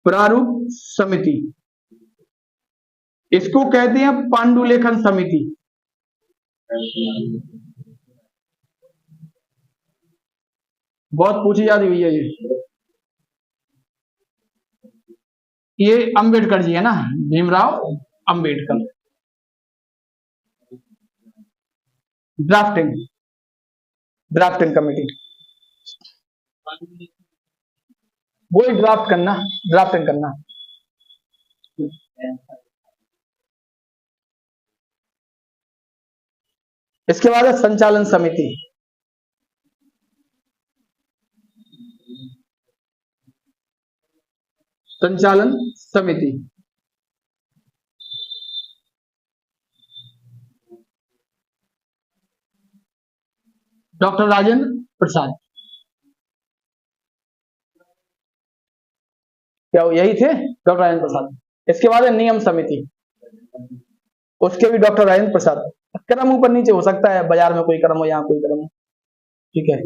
प्रारूप समिति, इसको कहते हैं पांडुलेखन समिति। बहुत पूछी जाती हुई है ये अंबेडकर जी है ना, Bhimrao Ambedkar. Drafting, drafting committee, वो ड्राफ्ट करना, ड्राफ्टिंग करना। इसके बाद है संचालन समिति। संचालन समिति, डॉक्टर राजेंद्र प्रसाद। क्या यही थे? डॉक्टर राजेंद्र प्रसाद। इसके बाद है नियम समिति, उसके भी डॉक्टर राजेंद्र प्रसाद। क्रम ऊपर नीचे हो सकता है, बाजार में कोई क्रम हो, यहाँ कोई क्रम हो, ठीक है।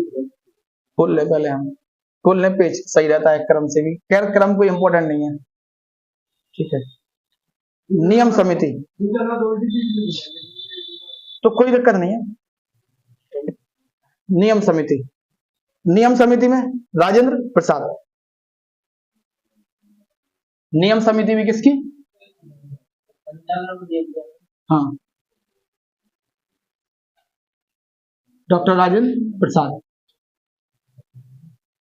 खोल ले पहले, हम खोल ले पेज, सही रहता है क्रम से भी। खैर क्रम कोई इंपॉर्टेंट नहीं है, ठीक है। नियम समिति तो कोई दिक्कत नहीं है। नियम समिति, नियम समिति में राजेंद्र प्रसाद। नियम समिति भी किसकी? हाँ, डॉक्टर राजेंद्र प्रसाद।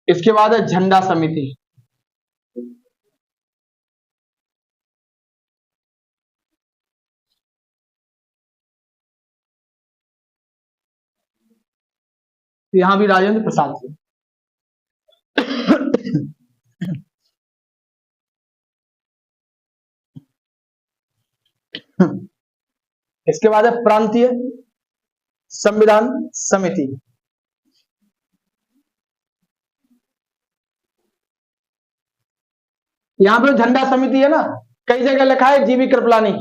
इसके बाद है झंडा समिति, यहां भी राजेंद्र प्रसाद थे। इसके बाद है प्रांतीय संविधान समिति। यहां पे झंडा समिति है ना, कई जगह लिखा है जीवी कृपलानी,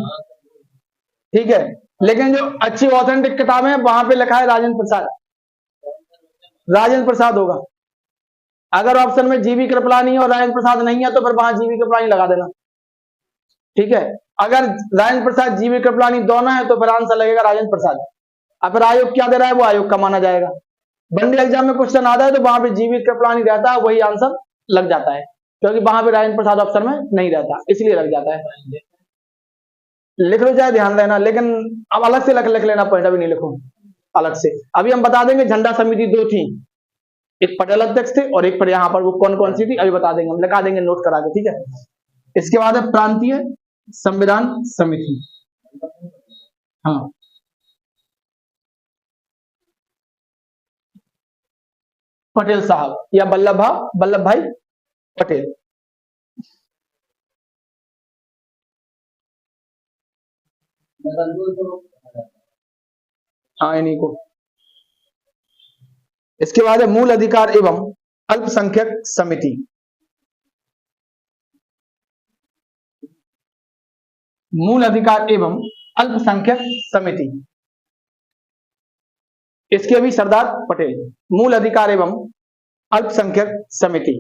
ठीक है, लेकिन जो अच्छी ऑथेंटिक किताबें हैं वहां पे लिखा है राजेंद्र प्रसाद। राजेंद्र प्रसाद होगा। अगर ऑप्शन में जीवी कृपलानी और राजेंद्र प्रसाद नहीं है तो फिर वहां जीवी कृपलानी लगा देना, ठीक है। अगर राजेंद्र प्रसाद जीवी कृपलानी दोनों है तो फिर आंसर लगेगा राजेंद्र प्रसाद। अब फिर आयोग क्या दे रहा है वो आयोग का माना जाएगा। वनडे एग्जाम में क्वेश्चन आता है तो वहां पे जीवी कृपलानी रहता है, वही आंसर लग जाता है, क्योंकि वहां पे राजेंद्र प्रसाद ऑप्शन में नहीं रहता, इसलिए लग जाता है। लिख लो चाहे ध्यान देना, लेकिन अब अलग से लिख लेना पॉइंट, अभी नहीं लिखो अलग से। अभी हम बता देंगे झंडा समिति दो थी, एक पटेल अध्यक्ष थे और एक पर यहाँ पर वो कौन कौन सी थी अभी बता देंगे, हम लिखा देंगे नोट करा के, ठीक है। इसके बाद है प्रांतीय संविधान समिति। हाँ, पटेल साहब या वल्लभ भाई पटेल। हाँ, इन्हीं को। इसके बाद है मूल अधिकार एवं अल्पसंख्यक समिति। मूल अधिकार एवं अल्पसंख्यक समिति, इसके भी सरदार पटेल। मूल अधिकार एवं अल्पसंख्यक समिति,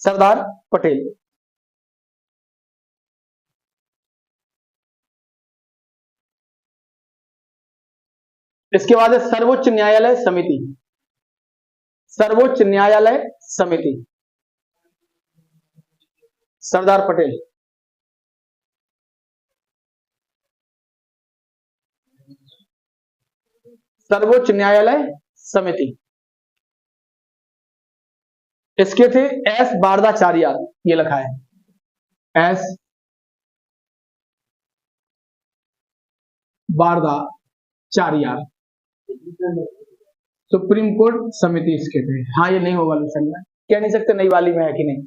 सरदार पटेल। इसके बाद है सर्वोच्च न्यायालय समिति। सर्वोच्च न्यायालय समिति, सरदार पटेल। सर्वोच्च न्यायालय समिति। इसके थे एस बारदाचार्य, ये लिखा है एस बारदाचार्य, सुप्रीम कोर्ट समिति इसके थे। हाँ ये नहीं होगा मिशन में, कह नहीं सकते नई वाली में है कि नहीं।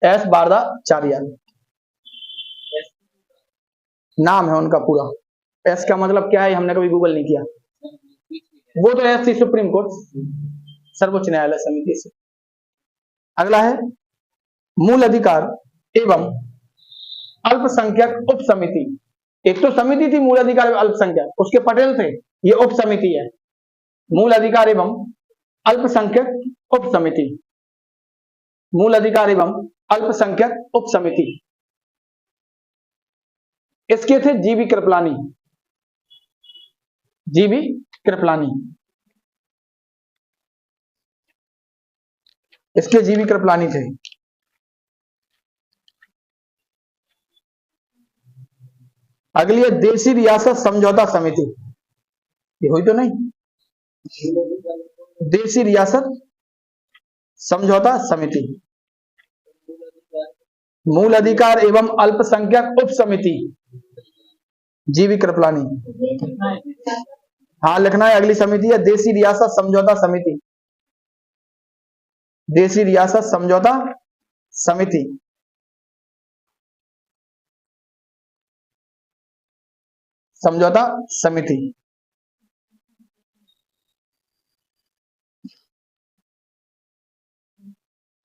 एस बारदाचार्य नाम है उनका पूरा। एस का मतलब क्या है हमने कभी गूगल नहीं किया। वो तो एस थी सुप्रीम कोर्ट, सर्वोच्च न्यायालय समिति से। अगला है मूल अधिकार एवं अल्पसंख्यक उप समिति। एक तो समिति थी मूल अधिकार एवं अल्पसंख्यक, उसके पटेल थे, ये उप समिति है। मूल अधिकार एवं अल्पसंख्यक उप समिति, मूल अधिकार एवं अल्पसंख्यक उप समिति। इसके थे जीवी कृपलानी, जीवी कृपलानी, इसके जीवी कृपलानी थे। अगली है देशी रियासत समझौता समिति, ये हुई तो नहीं। देशी रियासत समझौता समिति, मूल अधिकार एवं अल्पसंख्यक उप समिति, जीवी कृपलानी। हाँ लिखना है, अगली समिति है देशी रियासत समझौता समिति, देशी रियासत समझौता समिति। समझौता समिति।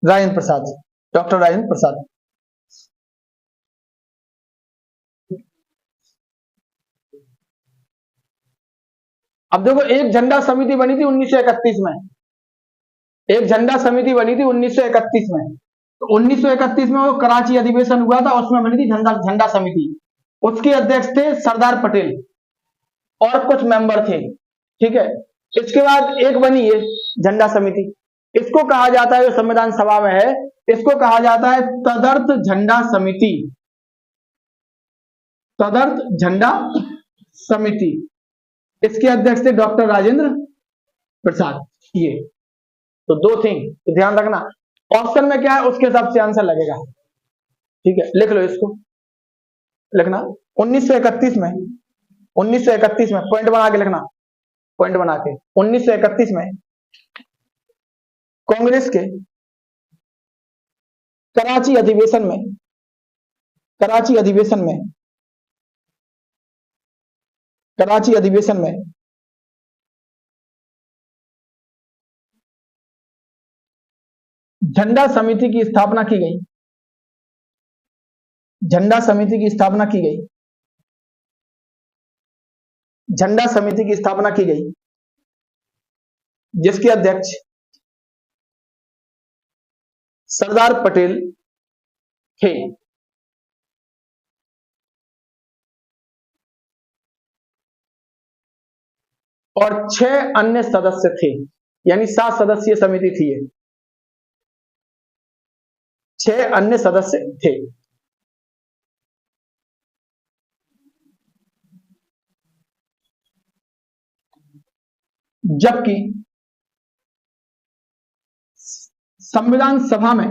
राजेंद्र प्रसाद, डॉक्टर राजेंद्र प्रसाद। अब देखो एक झंडा समिति बनी थी 1931 में, एक झंडा समिति बनी थी 1931 में। तो 1931 में वो कराची अधिवेशन हुआ था, उसमें बनी थी झंडा समिति। उसके अध्यक्ष थे सरदार पटेल और कुछ मेंबर थे, ठीक है। इसके बाद एक बनी है झंडा समिति, इसको कहा जाता है, जो संविधान सभा में है, इसको कहा जाता है तदर्थ झंडा समिति, तदर्थ झंडा समिति। इसके अध्यक्ष थे डॉक्टर राजेंद्र प्रसाद। ये तो दो थिंग तो ध्यान रखना, ऑप्शन में क्या है उसके हिसाब से आंसर लगेगा, ठीक है। लिख लो इसको, लिखना 1931 में, 1931 में पॉइंट बना के लिखना, पॉइंट बना के 1931 में कांग्रेस के कराची अधिवेशन में, कराची अधिवेशन में, कराची अधिवेशन में झंडा समिति की स्थापना की गई, झंडा समिति की स्थापना की गई, झंडा समिति की स्थापना की गई, जिसके अध्यक्ष सरदार पटेल थे और 6 अन्य सदस्य थे, यानी 7 सदस्यीय समिति थी ये, 6 अन्य सदस्य थे। जबकि संविधान सभा में,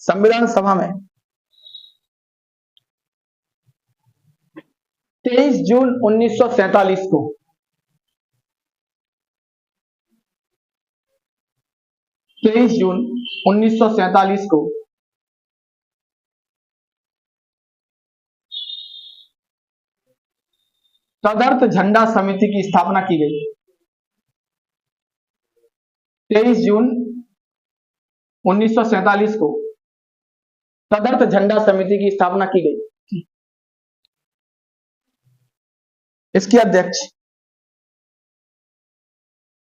संविधान सभा में 23 जून 1947 को, 23 जून 1947 को तदर्थ झंडा समिति की स्थापना की गई। 23 जून 1947 को तदर्थ झंडा समिति की स्थापना की गई। इसके अध्यक्ष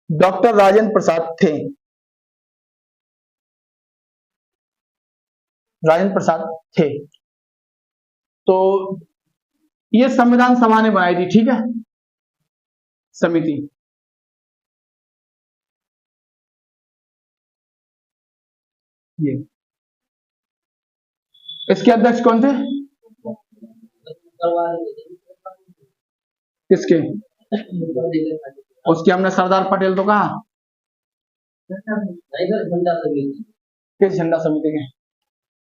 डॉक्टर राजेंद्र प्रसाद थे, राजेंद्र प्रसाद थे। तो ये संविधान सभा ने बनाई थी, ठीक है, समिति। ये इसके अध्यक्ष कौन थे, किसके, उसके हमने सरदार पटेल तो कहा, नहीं सर, झंडा समिति, किस झंडा समिति के?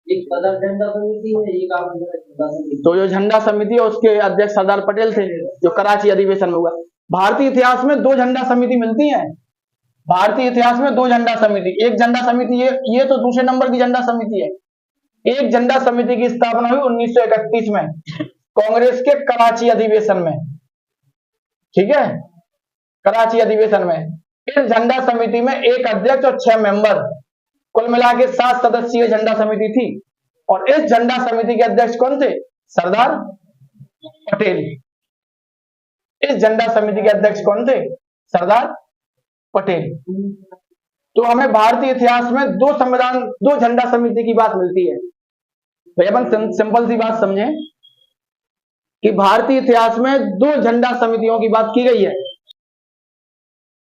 एक सदर झंडा समिति है, एक आप झंडा समिति। तो जो झंडा समिति है उसके अध्यक्ष सरदार पटेल थे, जो कराची अधिवेशन में हुआ। भारतीय इतिहास में दो झंडा समिति मिलती है, भारतीय इतिहास में दो झंडा समिति। एक झंडा समिति ये तो दूसरे नंबर की झंडा समिति है। एक झंडा समिति की स्थापना हुई 1931 में कांग्रेस के कराची अधिवेशन में, ठीक है, कराची अधिवेशन में। इस झंडा समिति में एक अध्यक्ष और 6 मेंबर, कुल मिला के 7 सदस्यीय झंडा समिति थी। और इस झंडा समिति के अध्यक्ष कौन थे? सरदार पटेल। इस झंडा समिति के अध्यक्ष कौन थे? सरदार पटेल। तो हमें भारतीय इतिहास में दो झंडा समिति की बात मिलती है। भाई अपन सिंपल सी बात समझें कि भारतीय इतिहास में दो झंडा समितियों की बात की गई है।